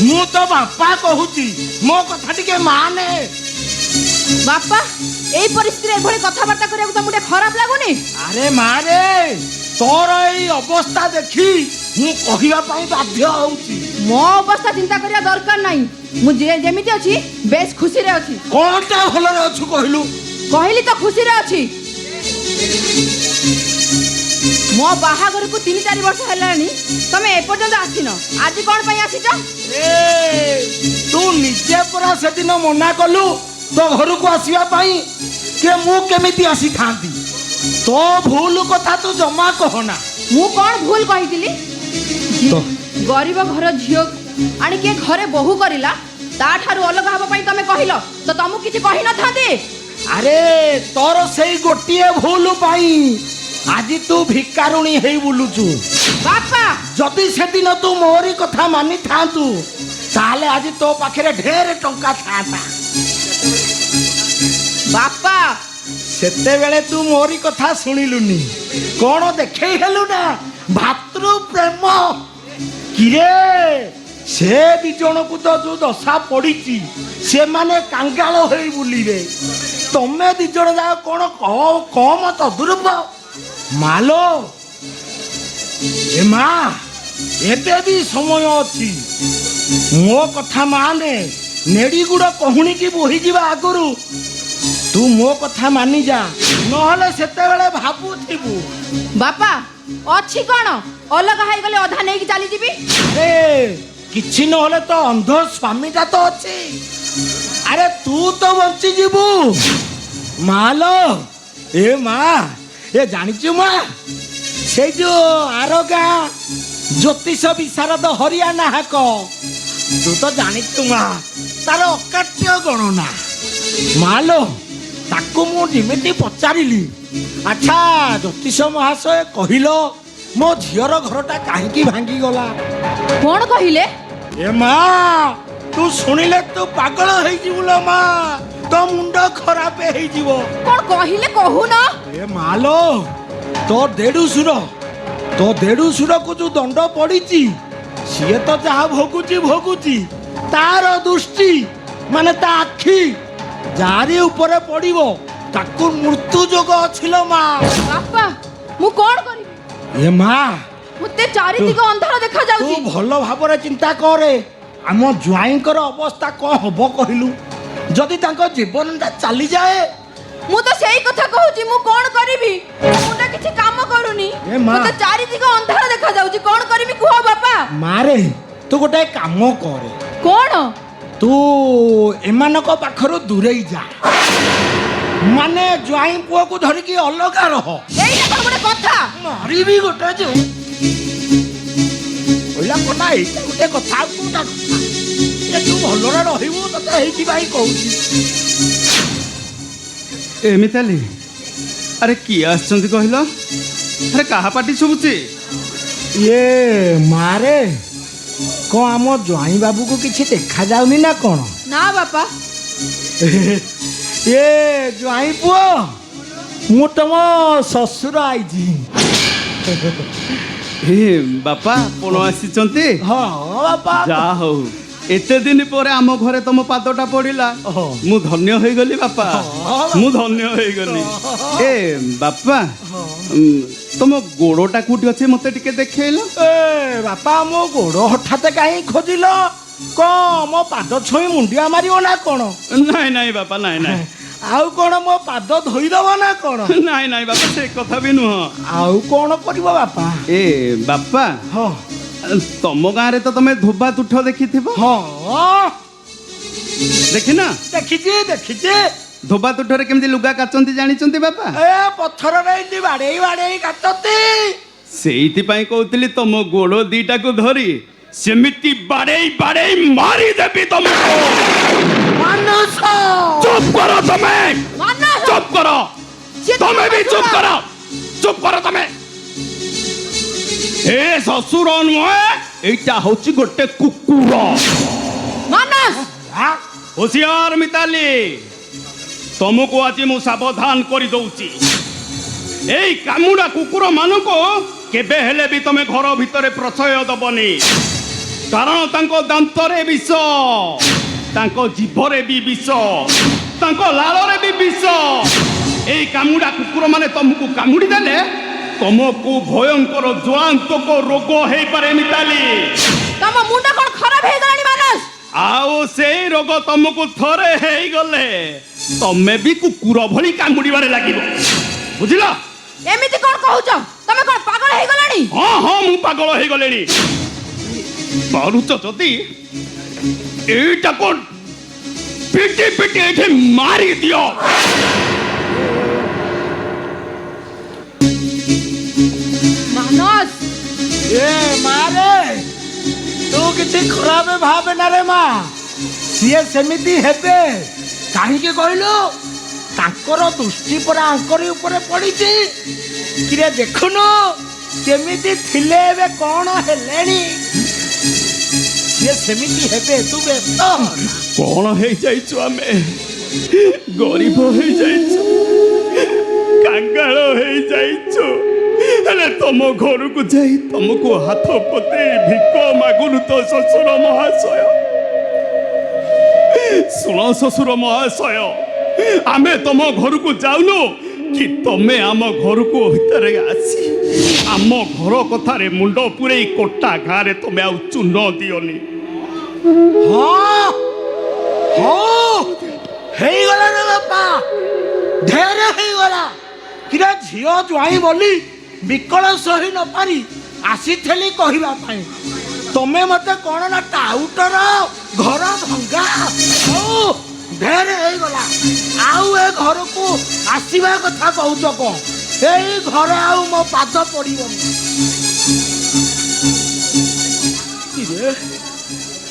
मु तो बापा कहूची मो कथा टिके माने। बापा एई परिस्थिति एभଳି कथाबार्ता କରିବାକୁ ତମକୁ ଖରାପ ଲାଗୁନି? अरे मारे तोर एई अवस्था देखी मु कहिबा पई बाध्य होउची। ମୋ ଅବସ୍ଥା ଚିନ୍ତା କରିବା ଦରକାର ନାହିଁ। ମୁଁ ଯେମିତି ଅଛି ବେଶ ଖୁସିରେ ଅଛି। कोनटा भलरे अछु कहिलु? କହିଲି ତ ଖୁସିରେ ଅଛି। ମୋ ବାହାଘରକୁ 3-4 ବର୍ଷ ହେଲାଣି ତମେ ଏପର୍ଯ୍ୟନ୍ତ ଆସିନ। ଆଜି କ'ଣ ପାଇଁ ଆସିଛ? तू निजे परा से दिन मना कलु तो घर को आसीबा पई के मु केमिति आसी थांती। तो भूल कथा तू जमा कहना। ମୁଁ କ'ଣ ଭୁଲ କହିଥିଲି? ଗରିବ ଘର ଝିଅ ଆଣିକି ଘରେ ବୋହୂ କରିଲା ତାଠାରୁ ଅଲଗା ହବା ପାଇଁ ତମେ କହିଲ ତ ତମକୁ କିଛି କହିନଥାନ୍ତି? अरे तोर सेई गोटिए भूल पाई आज तू भिकारुणी हेई बुलुचु। ବାପା जदि से दिन तू मोरी कथा मानी थांतु ताले आज तो पाखरे ढेर टंका थाता। ବାପା सेते बेले तू मोरी कथा सुनिलुनी कोन देखै हेलु ना भातृ प्रेम किरे से दी जण को तो जो दशा पड़ी से माने कांगाल होई बुलिबे तमे दी जण जा कोन कम तदुर्ब मालो ए मा एबे भी समय अछि मो कथा माने नेड़ी गुड़ कहूनी की बोही जीवा आगुरु तू मो कथा मानी जा नहले सेते बेले भाबु थिबु। ବାପା ଅଛି କ'ଣ ଅଲଗା ହେଇଗଲେ ଅଧା ନେଇକି ଚାଲି ଯିବି? ए किछि नहले तो अंध स्वामीटा तो अछि। अरे तू तो बंची जीबू मालो ए मा ए जानिछु मा से जो आरोगा ज्योतिष विशारद हरियाणा हाक तू तो जानिछु मा तार अकाट्य गणना मालो ताकू मु जिमिति पचारिली अच्छा ज्योतिष महाशय कहिलो मो झियर घरटा काहींकी भांगी गला। କ'ଣ କହିଲେ? ए मा तू सुनिले तू पागल हेई जिवलो मा तो मुंड खराब हेई जिवो। କ'ଣ କହିଲେ କହୁନ? ए मालो तो देडुसुर को जो दंड पड़ीची सीए तो जहा भोगुची तार दृष्टि माने ता आखी जारी ऊपर पड़िबो ताकू मृत्यु जोग छिलो मा। ବାପା ମୁଁ କ'ଣ କରିବି? ए मा ମୋତେ ଚାରିଦିଗ ଅନ୍ଧାର ଦେଖା तू ଯାଉଛି। भल भाବରେ चिंता करे आम ज्वाईंकर अवस्था कौन हब कहलु जदि तांको जीवनटा चली जाए। ମୁଁ ତ ସେଇ କଥା କହୁଛି ମୁଁ କ'ଣ କରିବି? ମୁଣ୍ଡ କିଛି କାମ କରୁନି। ଏ ମା। ମୋତେ ଚାରିଦିଗ ଅନ୍ଧାର ଦେଖା ଯାଉଛି କ'ଣ କରିବି କୁହ ବାପା? मारे तू गोटे काम करे କ'ଣ? तू एमानक पाखरु दूरे जा माने ज्वाई पुओ को धरिकी अलगा रह। ଏଇଟା କ'ଣ ଗୋଟେ କଥା? मारी भी गोटे जो ओला कोना एटा गोटे कथा कोटा कथा ए तू भलरे रहिबो तते हेकी भाई कहूची। ए मिताली अरे किए आछंती कहलो? अरे काहा पाटी सुबुची? ये मारे को आम ज्वाई बाबू को किछि देखा जाउनी ना कोन? ନା ବାପା ये ज्वाई पुओ मु तम ससुर आइजी। हे बापा कोन आसीचंती? हाँ बापा जा हो एते दिन पर आम घरे तुम पादटा पड़िला मु धन्य होई गली बापा मु धन्य होई गली। ए बापा तुम गोड़टा कोठी अछि मते टिके देखैलो? ए बापा मो गोड़ हठाते काहे खोजिल को मो पाद छुई मुंडिया मारियो ना कोन? नाई नाई बापा नाई नाई आउ कोन मो पाद धोई दबो ना कोन? नाई नाई बापा से कथा भी नुह। आउ कोन करिवो बापा? ए बापा हाँ तम गाँ रे तो तमे धोबा तुठ देखी थिबो? हाँ देखी ना? देखिजे धोबा तुठरे केमती लुगा काचंती जानिचंती बापा? ए पत्थर रे इndi बाड़ेई काटती सेइति पई कहउतली तम गोड़ दीटा को धरी सेमिति बाड़ेई मारी देबी तुमको। मानस चुप करो तमे ମାନସ चुप करो तमे भी चुप करो तमे। ए ससुर नुहे एटा होची गोटे कुकुर। ମାନସ होशियार मिताली तुमको आज मु सावधान कर दउची एई कामुडा कुकुर मानको केबे हेले भी तमे घर भितरे प्रशय दबनी କାରଣ ତାଙ୍କ ଦାନ୍ତରେ ବିଷ, ତାଙ୍କ ଜିଭରେ ବି ବିଷ, ତାଙ୍କ ଲାଳରେ ବି ବିଷ। ଏଇ କାମୁଡ଼ା କୁକୁର ମାନେ ତମକୁ କାମୁଡ଼ି ଦେଲେ ତମକୁ ଭୟଙ୍କର ଜ୍ୱାଳାନ୍ତକ ରୋଗ ହେଇପାରେ ମିତାଲି। ତମ ମୁଣ୍ଡ କଣ ଖରାପ ହେଇଗଲାଣି ମାନସ? ଆଉ ସେଇ ରୋଗ ତମକୁ ଥରେ ହେଇଗଲେ ତମେ ବି କୁକୁର ଭଳି କାମୁଡ଼ିବାରେ ଲାଗିବ, ବୁଝିଲ? ଏମିତି କଣ କହୁଛ? ତମେ କଣ ପାଗଳ ହେଇଗଲାଣି? ହଁ ହଁ ମୁଁ ପାଗଳ ହେଇଗଲେଣି। ପାରୁଛ ଯଦି ଏଇଟାକୁ ପିଟି ପିଟି ଏଠି ମାରି ଦିଅ। ମାନସ, ଏ ମାରେ ତୁ କିଛି ଖରାପ ଭାବେ ନା ରେ ମା। ସିଏ ସେମିତି ହେବେ କାହିଁକି କହିଲୁ? ତାଙ୍କର ଦୃଷ୍ଟି ପରା ଆଙ୍କରି ଉପରେ ପଡ଼ିଛି। କିରେ ଦେଖୁନୁ କେମିତି ଥିଲେ ଏବେ କଣ ହେଲେଣି। ସିଏ ସେମିତି ହେବେ, ତୁ ବ୍ୟସ୍ତ କଣ ହେଇଯାଇଛୁ? ଆମେ ଗରିବ ହେଇଯାଇଛୁ, କାଙ୍ଗାଳ ହେଇଯାଇଛୁ। ହେଲେ ତମ ଘରକୁ ଯାଇ ତମକୁ ହାତ ପତେଇ ଭିକ ମାଗୁନୁ ତ ଶ୍ୱଶୁର ମହାଶୟ। ଶୁଣ ଶ୍ୱଶୁର ମହାଶୟ, ଆମେ ତମ ଘରକୁ ଯାଉନୁ କି ତମେ ଆମ ଘରକୁ ଭିତରେ ଆସି ଆମ ଘର କଥାରେ ମୁଣ୍ଡ ପୁରେଇ କୋଟା ଗାଁରେ ତମେ ଆଉ ଚୂନ ଦିଅନି। ହଁ ହଉ ହେଇଗଲା ରେ ବାପା, ଢେର ହେଇଗଲା। କିରେ ଝିଅ ଜ୍ୱାଇଁ ବୋଲି ବିକଳ ସହି ନ ପାରି ଆସିଥିଲି କହିବା ପାଇଁ। ତମେ ମତେ କଣ ନା ଟାଉଟର ଘର ଭଙ୍ଗା। ହଉ ଢେର ହେଇଗଲା, ଆଉ ଏ ଘରକୁ ଆସିବା କଥା କହୁଛ କଣ? ଏଇ ଘରେ ଆଉ ମୋ ପାଦ ପଡ଼ିବନି।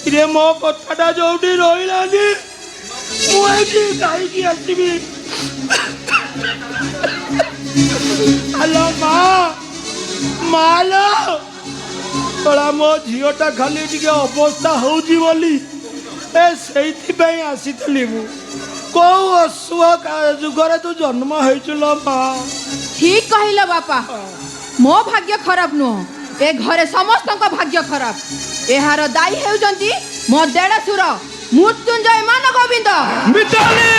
କିରେ ମୋ କଥାଟା ଯୋଉଠି ରହିଲାନି ମୁଁ ଏଇଠି ଗାଇକି ଆସିବି। ଆଲୋ ମା, ମାଲୋ, କଳା ମୋ ଝିଅଟା ଖାଲି ଟିକେ ଅବସ୍ଥା ହଉଛି ବୋଲି ସେଇଥିପାଇଁ ଆସିଥିଲି ମୁଁ। କୋଉ ଅଶୁଭ ଯୁଗରେ ତୁ ଜନ୍ମ ହେଇଛୁ ଲୋ ମା। ଠିକ କହିଲ ବାପା। ମୋ ଭାଗ୍ୟ ଖରାପ ନୁହଁ, ଏ ଘରେ ସମସ୍ତଙ୍କ ଭାଗ୍ୟ ଖରାପ। ଏହାର ଦାୟୀ ହେଉଛନ୍ତି ମୋ ଦେଢ଼ଶୁର ମୃତ୍ୟୁଞ୍ଜୟ ମାନ ଗୋବିନ୍ଦ। ମିତାଲି!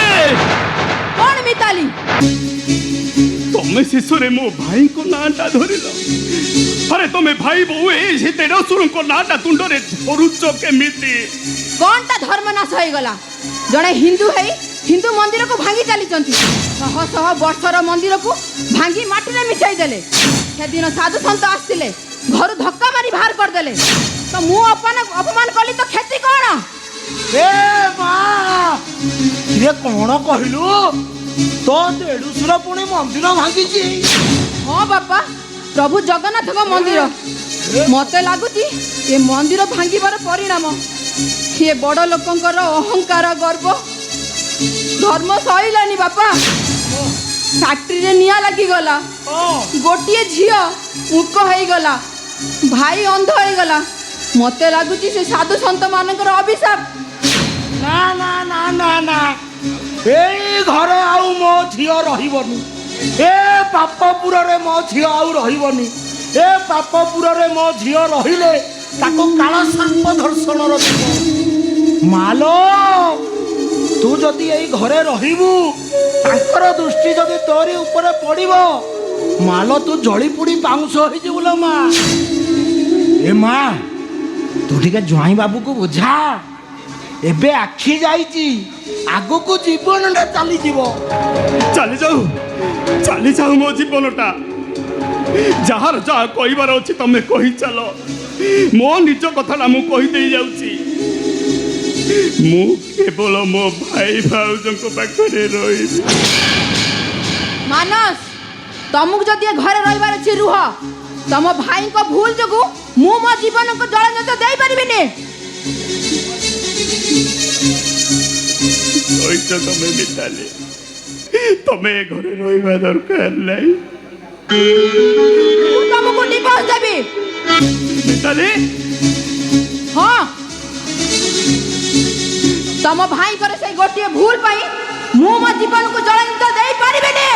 କଣ ମିତାଲି? ତମେ ଶେଷରେ ମୋ ଭାଇଙ୍କ ନାଁଟା ଧରିଲ। ଆରେ ତମେ ଭାଇ ବୋଉ ସେ ଦେଢ଼ଶୁରଙ୍କ ନାଁଟା ତୁଣ୍ଡରେ ଧରୁଛ କେମିତି? କଣଟା ଧର୍ମନାଶ ହେଇଗଲା? ଜଣେ ହିନ୍ଦୁ ହେଇ ହିନ୍ଦୁ ମନ୍ଦିରକୁ ଭାଙ୍ଗି ଚାଲିଛନ୍ତି। ଶହ ଶହ ବର୍ଷର ମନ୍ଦିରକୁ ଭାଙ୍ଗି ମାଟିରେ ମିଶାଇ ଦେଲେ। ସେଦିନ ସାଧୁ ସନ୍ଥ ଆସିଥିଲେ, ଘରୁ ଧକ୍କା ମାରି ବାହାର କରିଦେଲେ। ତ ମୁଁ ଅପମାନ କଲି ତ କ୍ଷତି କଣ? ଏ ମା, କିରେ କଣ କହିଲୁ? ତୋ ଦେଢ଼ଶୁର ପୁଣି ମନ୍ଦିର ଭାଙ୍ଗିଛି? ହଁ ବାପା, ପ୍ରଭୁ ଜଗନ୍ନାଥଙ୍କ ମନ୍ଦିର। ମତେ ଲାଗୁଛି ଏ ମନ୍ଦିର ଭାଙ୍ଗିବାର ପରିଣାମ ଏ ବଡ଼ ଲୋକଙ୍କର ଅହଙ୍କାର ଗର୍ବ ଧର୍ମ ସହିଲାନି ବାପା। ଫ୍ୟାକ୍ଟ୍ରିରେ ନିଆଁ ଲାଗିଗଲା, ଗୋଟିଏ ଝିଅ ମୂକ ହେଇଗଲା, ଭାଇ ଅନ୍ଧ ହେଇଗଲା। ମତେ ଲାଗୁଛି ସେ ସାଧୁ ସନ୍ଥ ମାନଙ୍କର ଅଭିଶାପ। ନା ନା ନା ନା ନା, ଏଇ ଘରେ ଆଉ ମୋ ଝିଅ ରହିବନି। ଏ ପାପପୁରରେ ମୋ ଝିଅ ଆଉ ରହିବନି। ଏ ପାପପୁରରେ ମୋ ଝିଅ ରହିଲେ ତାକୁ କାଳ ସର୍ପ ଧର୍ଷଣର ଯିବ। ମାଲୋ, ତୁ ଯଦି ଏଇ ଘରେ ରହିବୁ, ତାଙ୍କର ଦୃଷ୍ଟି ଯଦି ତୋରି ଉପରେ ପଡ଼ିବ, ମାଲୋ ତୁ ଜଳି ପୋଡ଼ି ପାଉଁଶ ହେଇଯିବୁ ଲୋ ମା। ଏ ମା, ତୁ ଟିକେ ଜ୍ୱାଇଁ ବାବୁକୁ ବୁଝା। ଏବେ ଆଖି ଯାଇଛି, ଆଗକୁ ଜୀବନଟା ଚାଲିଯିବ। ଚାଲିଯାଉ ମୋ ଜୀବନଟା। ଯାହାର ଯାହା କହିବାର ଅଛି ତମେ କହିଚାଲ। ମୋ ନିଜ କଥାଟା ମୁଁ କହିଦେଇ ଯାଉଛି। ମୁଁ କେବଳ ମୋ ଭାଇ ଭାଉଜଙ୍କ ପାଖରେ ରହିବି। ମାନସ, ତମକୁ ଯଦି ଏ ଘରେ ରହିବାର ଅଛି ରୁହ। ତମ ଭାଇଙ୍କ ଭୁଲ ଯୋଗୁଁ ମୁଁ ମୋ ଜୀବନକୁ ଜଳଞ୍ଜତ ଦେଇପାରିବିନି। କହିଛ ତମେ ମିତାଲି, ତମେ ଏ ଘରେ ରହିବା ଦରକାର ନାହିଁ। ମୁଁ ତମକୁ ଡିଭୋର୍ସ ଦେବି। ମିତାଲି, ହଁ, ତମ ଭାଇଙ୍କର ସେଇ ଗୋଟିଏ ଭୁଲ ପାଇଁ ମୁଁ ମୋ ଜୀବନକୁ ଜଳଞ୍ଜତ ଦେଇପାରିବିନି।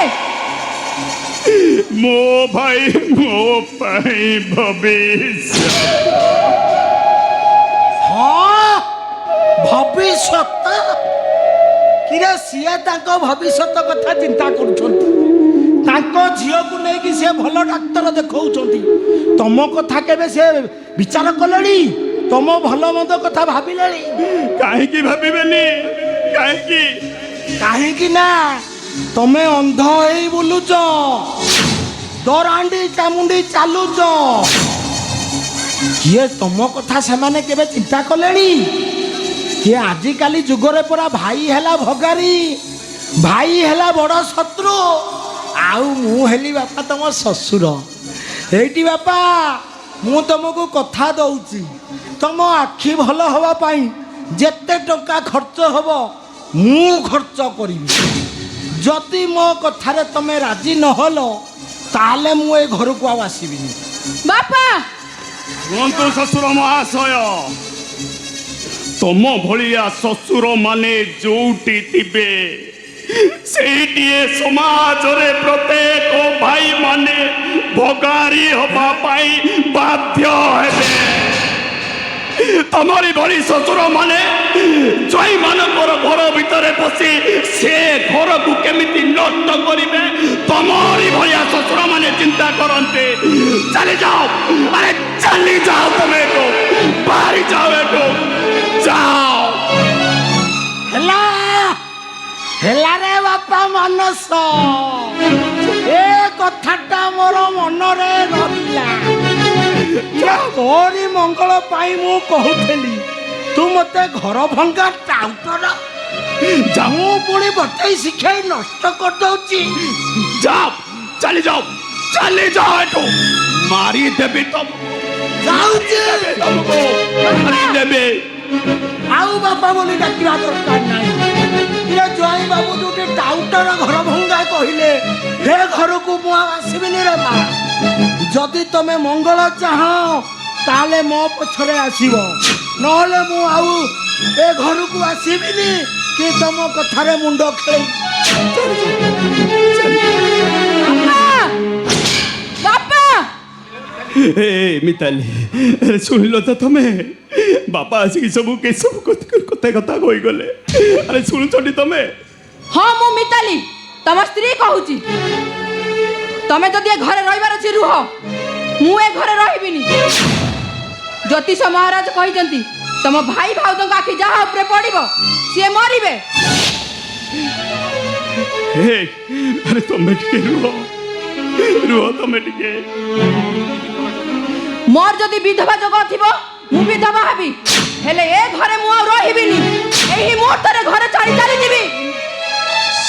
ମୋ ଭାଇ ମୋ ପାଇଁ ଭବିଷ୍ୟତ। ଭବିଷ୍ୟତ କିରେ ସିଏ ତାଙ୍କ ଭବିଷ୍ୟତ କଥା ଚିନ୍ତା କରୁଛନ୍ତି ତାଙ୍କ ଝିଅକୁ ନେଇକି ସେ ଭଲ ଡାକ୍ତର ଦେଖାଉଛନ୍ତି ତମ କଥା କେବେ ସେ ବିଚାର କଲେଣି ତମ ଭଲ ମନ୍ଦ କଥା ଭାବିଲେଣି କାହିଁକି ଭାବିବେନି କାହିଁକି କାହିଁକି ନା ତମେ ଅନ୍ଧ ହେଇ ବୁଲୁଛ ଦରାଣ୍ଡି ଚାମୁଣ୍ଡି ଚାଲୁଛ କିଏ ତମ କଥା ସେମାନେ କେବେ ଚିନ୍ତା କଲେଣି କିଏ ଆଜିକାଲି ଯୁଗରେ ପରା ଭାଇ ହେଲା ଭଗାରୀ ଭାଇ ହେଲା ବଡ଼ ଶତ୍ରୁ ଆଉ ମୁଁ ହେଲି ବାପା ତମ ଶ୍ୱଶୁର ଏଇଠି ବାପା ମୁଁ ତମକୁ କଥା ଦଉଛି ତମ ଆଖି ଭଲ ହେବା ପାଇଁ ଯେତେ ଟଙ୍କା ଖର୍ଚ୍ଚ ହେବ ମୁଁ ଖର୍ଚ୍ଚ କରିବି ଯଦି ମୋ କଥାରେ ତମେ ରାଜି ନହେଲ ତାହେଲେ ମୁଁ ଏ ଘରକୁ ଆଉ ଆସିବିନି ବାପା ଶୁଣନ୍ତୁ ଶ୍ୱଶୁର ମହାଶୟ ତମ ଭଳିଆ ଶ୍ୱଶୁର ମାନେ ଯୋଉଠି ଥିବେ ସେଇଟିଏ ସମାଜରେ ପ୍ରତ୍ୟେକ ଭାଇ ମାନେ ଭଗାରୀ ହବା ପାଇଁ ବାଧ୍ୟ ହେବେ ତମରି ଭଳି ଶ୍ୱଶୁର ମାନେ ଜୟମାନଙ୍କର ଘର ଭିତରେ ପଶି ସେ ଘରକୁ କେମିତି ନଷ୍ଟ କରିବେ ତମରି ଭଳିଆ ଶ୍ୱଶୁର ମାନେ ଚିନ୍ତା କରନ୍ତି ଚାଲିଯାଅ ଆରେ ଚାଲିଯାଅ ତମେ ଏଠୁ ବାହାରି ଯାଅ ଏଠୁ ଯାଅ ହେଲା ହେଲା ରେ ବାପା ମାନସ ଏ କଥାଟା ମୋର ମନରେ ରହିଲା ତୋରି ମଙ୍ଗଳ ପାଇଁ ମୁଁ କହୁଥିଲି ତୁ ମତେ ଘର ଭଙ୍ଗା ଟାଉଟର ମୁଁ ପୁଣି ବତେଇ ଶିଖେଇ ନଷ୍ଟ କରିଦଉଛି ଯାଅ ଚାଲିଯାଅ ଚାଲିଯାଅ ଏଠୁ ମାରିଦେବି ଯାଉଛି ତମକୁ ମାରିଦେବି ଆଉ ବାପା ବୋଲି ଡାକିବା ଦରକାର ନାହିଁ ଇଏ ଜୟ ବାବୁ ଯୋଉଠି ଟାଉଟର ଘର ଭଙ୍ଗା କହିଲେ ହେ ଘରକୁ ମୁଁ ଆଉ ଆସିବିନି ରେ ମା ଯଦି ତମେ ମଙ୍ଗଳ ଚାହଁ ତାହେଲେ ମୋ ପଛରେ ଆସିବ ନହେଲେ ମୁଁ ଆଉ ଏ ଘରକୁ ଆସିବିନି କି ତମ କଥାରେ ମୁଣ୍ଡ ଖେଳେଇ ବାପା ମିତାଲି ଶୁଣିଲ ତ ତମେ ବାପା ଆସିକି ସବୁ କଥା କଥା କହିଗଲେ ଆରେ ଶୁଣୁଛନ୍ତି ତମେ ହଁ ମୁଁ ମିତାଲି ତମ ସ୍ତ୍ରୀ କହୁଛି ତମେ ଯଦି ଏ ଘରେ ରହିବାର ଅଛି ରୁହ ମୁଁ ଏ ଘରେ ରହିବିନି ଜ୍ୟୋତିଷ ମହାରାଜ କହିଛନ୍ତି ତମ ଭାଇ ଭାଉଜଙ୍କ ଆଖି ଯାହା ଉପରେ ପଡ଼ିବ ସିଏ ମରିବେ ଆରେ ତମେ ଟିକେ ରୁହ ତମେ ଟିକେ ମୋର ଯଦି ବିଧବା ଯୋଗ ଥିବ ମୁଁ ବିଧବା ହେବି ହେଲେ ଏ ଘରେ ମୁଁ ଆଉ ରହିବିନି ଏହି ମୁହୂର୍ତ୍ତରେ ଘରେ ଛାଡ଼ି ଚାଲିଯିବି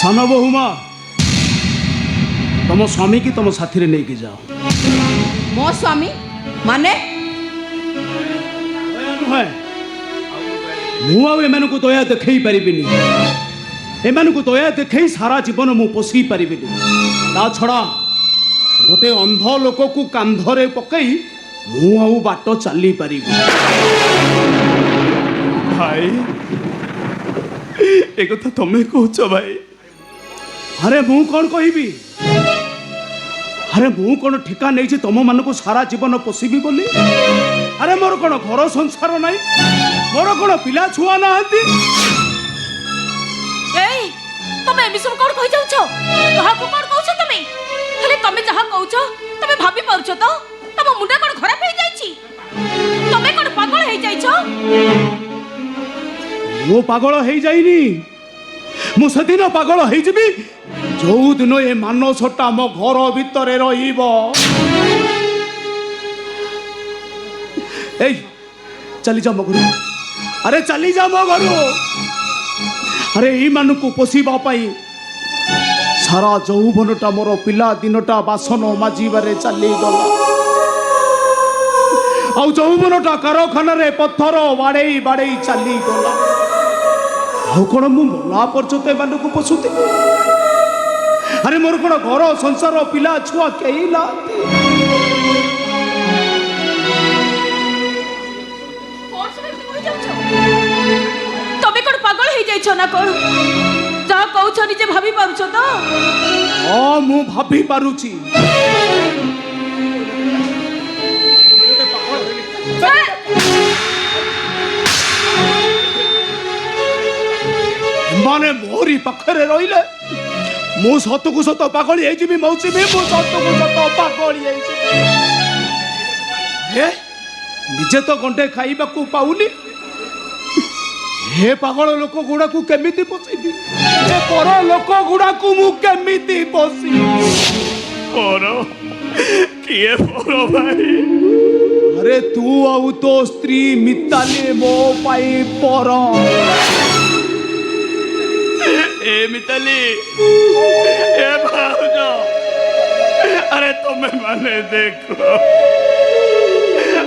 ସାନ ବୋହୁମା ତମ ସ୍ୱାମୀ କି ତମ ସାଥିରେ ନେଇକି ଯାଅ ମୋ ସ୍ୱାମୀ ମାନେ ନୁହେଁ ମୁଁ ଆଉ ଏମାନଙ୍କୁ ଦୟା ଦେଖେଇ ପାରିବିନି ଏମାନଙ୍କୁ ଦୟା ଦେଖେଇ ସାରା ଜୀବନ ମୁଁ ପୋଷି ପାରିବିନି ତା ଛଡ଼ା ଗୋଟେ ଅନ୍ଧ ଲୋକକୁ କାନ୍ଧରେ ପକାଇ ମୁଁ ଆଉ ବାଟ ଚାଲି ପାରିବି ଭାଇ ଏ କଥା ତମେ କହୁଛ ଭାଇ ଆରେ ମୁଁ କ'ଣ କହିବି ଆରେ ମୁଁ କ'ଣ ଠିକା ନେଇଛି ତମମାନଙ୍କୁ ସାରା ଜୀବନ ପୋଷିବି ବୋଲି ଆରେ ମୋର କ'ଣ ଘର ସଂସାର ନାହିଁ ମୋର କ'ଣ ପିଲା ଛୁଆ ନାହାନ୍ତି ଏଇ ତମେ ଏମିତି ସବୁ କ'ଣ କହି ଯାଉଛ କାହାକୁ କ'ଣ କହୁଛ ତମେ ହେଲେ ତମେ ଯାହା କହୁଛ ତମେ ଭାବି ପାରୁଛ ତ ତମ ମୁଣ୍ଡ କ'ଣ ଖରାପ ହେଇଯାଇଛି ତମେ କ'ଣ ପାଗଳ ହେଇଯାଇଛ ମୁଁ ପାଗଳ ହେଇଯାଇନି ମୁଁ ସେଦିନ ପାଗଳ ହେଇଯିବି ଯୋଉଦିନ ଏ ମାନସଟା ମୋ ଘର ଭିତରେ ରହିବ ଏଇ ଚାଲିଯା ମୋ ଘରୁ ଆରେ ଚାଲିଯା ମୋ ଘରୁ ଆରେ ଏଇମାନଙ୍କୁ ପୋଷିବା ପାଇଁ ସାରା ଯୌବନଟା ମୋର ପିଲା ଦିନଟା ବାସନ ମାଜିବାରେ ଚାଲିଗଲା ଆଉ ଯୌବନଟା କାରଖାନାରେ ପଥର ବାଡ଼େଇ ବାଡ଼େଇ ଚାଲିଗଲା ଆଉ କ'ଣ ମୁଁ ମଲା ପର୍ଯ୍ୟନ୍ତ ଏମାନଙ୍କୁ ପୋଷୁଥିଲି ଆରେ ମୋର କ'ଣ ଘର ସଂସାର ପିଲା ଛୁଆ କେହି ନାହାନ୍ତି ତମେ କ'ଣ ପାଗଳ ହେଇଯାଇଛ ନା କ'ଣ ଯାହା କହୁଛ ନିଜେ ଭାବି ପାରୁଛ ତ ହଁ ମୁଁ ଭାବି ପାରୁଛି ପାଖରେ ରହିଲେ ମୁଁ ସତକୁ ସତ ପାଗଳି ହେଇଯିବି ମୌସୁମୀ, ମୁଁ ସତକୁ ସତ ପାଗଳି ହେଇଯିବି। ନିଜେ ତ ଗଣ୍ଡେ ଖାଇବାକୁ ପାଉନି, हे पागल लोक गुड़ाकू केमिति पोषिबी, हे पर लोक गुड़ाकू मु केमिति पोषि। पर किए पर भाई? अरे तू आउ तो स्त्री मिताली मो पाई पर। ए मिताली, ए भाउजो, अरे तुम्हें माने देखो,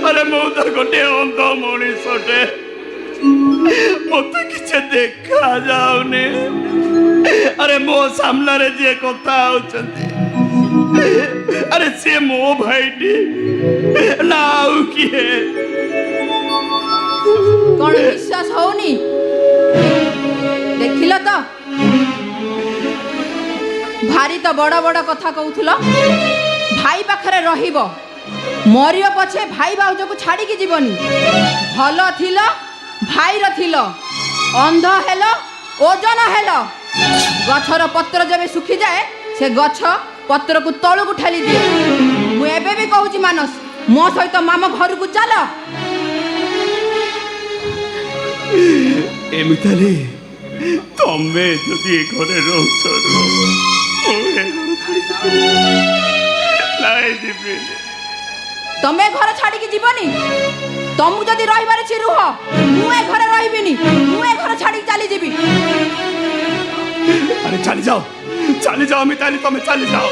अरे मु तो गोटे अंध मनीषटे, मत किसी देखा जाऊनी। अरे मो सामना रे जे कथा होचंती, अरे से मो भाईटी ना किए कौन विश्वास होनी? देखिल तो भारी तो बड़ बड़ कथा कहूथुलो, भाई पाखरे रहिबो, मरियो पछे भाई भाउज को छाड़ी की जीवनी। भलो थिलो भाई रथिल, अंध हेल, ओजन हेल, गछर पत्र जब सुखी जाए से गछ पत्र को तलू को ठेली दिए। मु एबे भी कहूची मानस, मो सहित मामा घर को चल। एमिताली तमे जदि घरे रहछ तमे घर छाड़ी की जीवनी। तुमको जदि रहिबार छी रुह, मु ए घरे रहिबिनी, मु ए घर छाड़ी चली जीबी। अरे चली जाओ मिताली, तमे चली जाओ,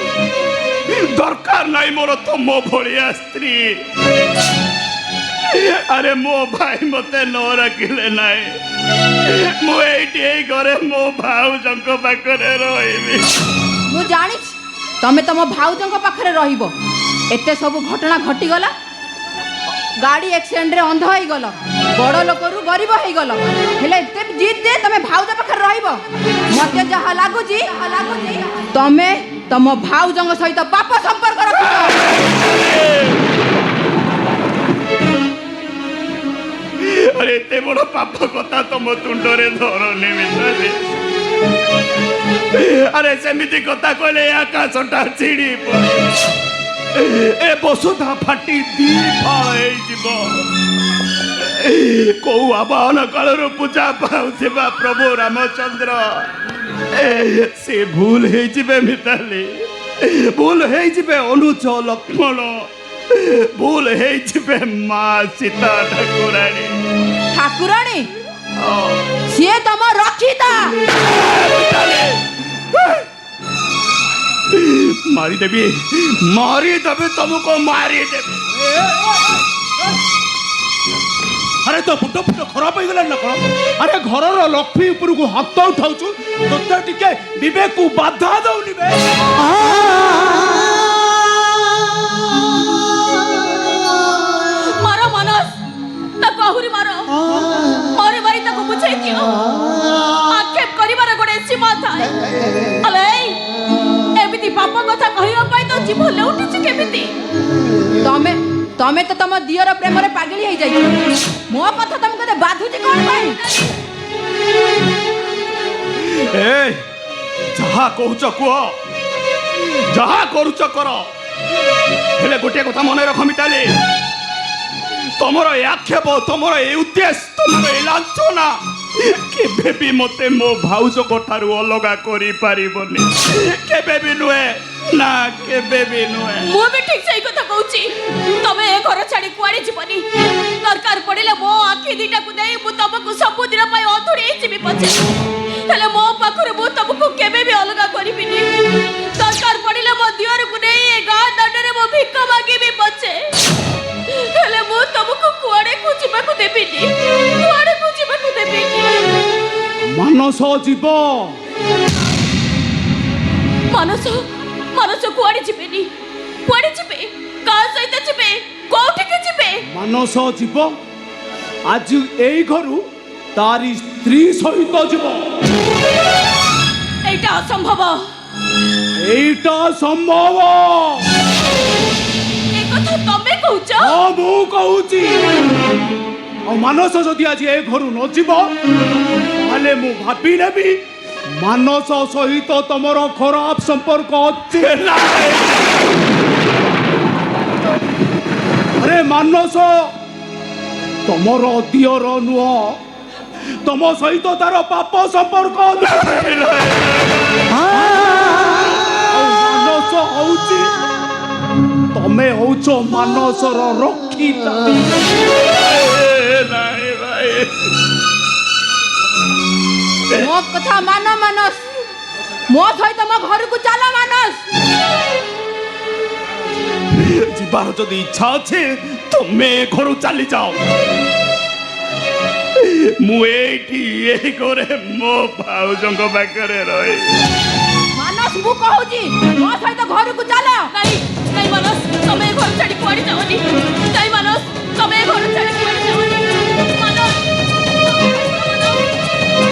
दरकार नहीं मोर तुम भलिया स्त्री। अरे मो भाई मते न रखिले नहीं, मु एठी घरे मो भाउजंक पाखरे रहिबी। मु जानी तमे तम भाउजंक पाखरे रहिबो। एते सब घटना घटी गला, गाड़ी एक्सीडेंट रे अंध होई गल, बड़ लोक रु गरीब होई गल, हेले एते जीत दे तमे भाउज पाखरे रहिबो। मते जहा लागुजी तमे तम भाउजंग सहित पाप संपर्क रखितो। अरे एते बड़ पाप कथा तुम तुंडरे धरनी मिताली। अरे सेमिति कथा कहले आकाशटा चिड़ी पड़े, ए बसुधा फाटी दी फाल हो कौ आवाहन कालर पूजा पाउथिबा प्रभु रामचंद्र से भूल है जिबे मिताली, भूल है जिबे अनुज लक्ष्मण, भूल है जिबे माँ सीता ठाकुराणी। ठाकुराणी से तम रक्षिता। मारी देवी तुमको मारी देवी। अरे तो फुट फुट खराब हो गला ना कौन? अरे घर लक्ष्मी ऊपर को हाथ उठाऊ तो टिके विवेक को बाधा दौनी बे। मारो मानस ताको आहुरी मारो, मारे मारी ताको बुझाई दियो। आक्षेप करिबार गोटे सीमा थाए। अले एमिति पाप कथा कहियो पाई तो जीव लेउटिछि केमिति? तमे तो तम दियर प्रेम रे पागली हो जाई। मो कथा तुमको दे बाधुछि कोन पाई? ए जहा कहूच कुह, जहा करूच कर, हेले गोटे कथा मन रख मिताली, तुमर ए आक्षेप, तुमर ए उद्देश्य, तुमर ए लांछना केबे भी मते मो भाउज कोठारु अलगा करि पारिबोनी, केबे भी नुहे ना, केबे भी नुहे। मु भी ठीक सही कथा कहूची। तमे ए घर छाड़ी कुआड़ी जीवनी, दरकार पड़िले मो आखि दुईटा को देई मु तमको सब दिन पई अधुरी जीवी पछे, हेले मो पाखरे मु तमको केबे भी अलगा करिबिनी। दरकार पड़िले मो दियर को देई ए गा दंडरे मो भिख मागीबी पछे, हेले मु तमको कुआड़े को जीवाको देबिनी, कुआड़े को जीवाको देबिनी। मानस जीव, मानस कुआड़े जीवेनी, कुआड़े जीवे, का सहित जीवे, कोठी के जीवे? मानस जीव आज एई घरु तारी स्त्री सहित जीव। एटा असंभव, एटा संभव। ए कथा तमे कहूच? हाँ मु कहूची। और मानस जदि आज ए घरु न जीव ताले मु भाबी नेबी ମାନସ ସହିତ ତମର ଖରାପ ସମ୍ପର୍କ ଅଛି? ଆରେ ମାନସ ତମର ଦିଅର ନୁହଁ, ତମ ସହିତ ତାର ପାପ ସମ୍ପର୍କ ଅଛି। ମାନସ ହଉଛି, ତମେ ହଉଛ ମାନସର ରକ୍ଷିତା। ମୋ କଥା ମାନ ମାନସ, ମୋ ସହିତ ମୋ ଘରକୁ ଚାଲ ମାନସ। ଯିବାର ଯଦି ଇଚ୍ଛା ଅଛି ତମେ ଘରୁ ଚାଲି ଯାଅ। ମୁଁ ଏଇଠି ଏଇ ଘରେ ମୋ ଭାଉଜଙ୍କ ପାଖରେ ରହେ। ମାନସ ମୁଁ କହୁଛି ମୋ ସହିତ ଘରକୁ ଚାଲ। ନାଇଁ ନାଇଁ ମାନସ, ତମେ ଏ ଘର ଛାଡି କୁଆଡେ ଯାଅନି। ନାଇଁ ମାନସ, ତମେ ଏ ଘର ଛାଡି କୁଆଡେ ଯାଅନି। ମାନସ,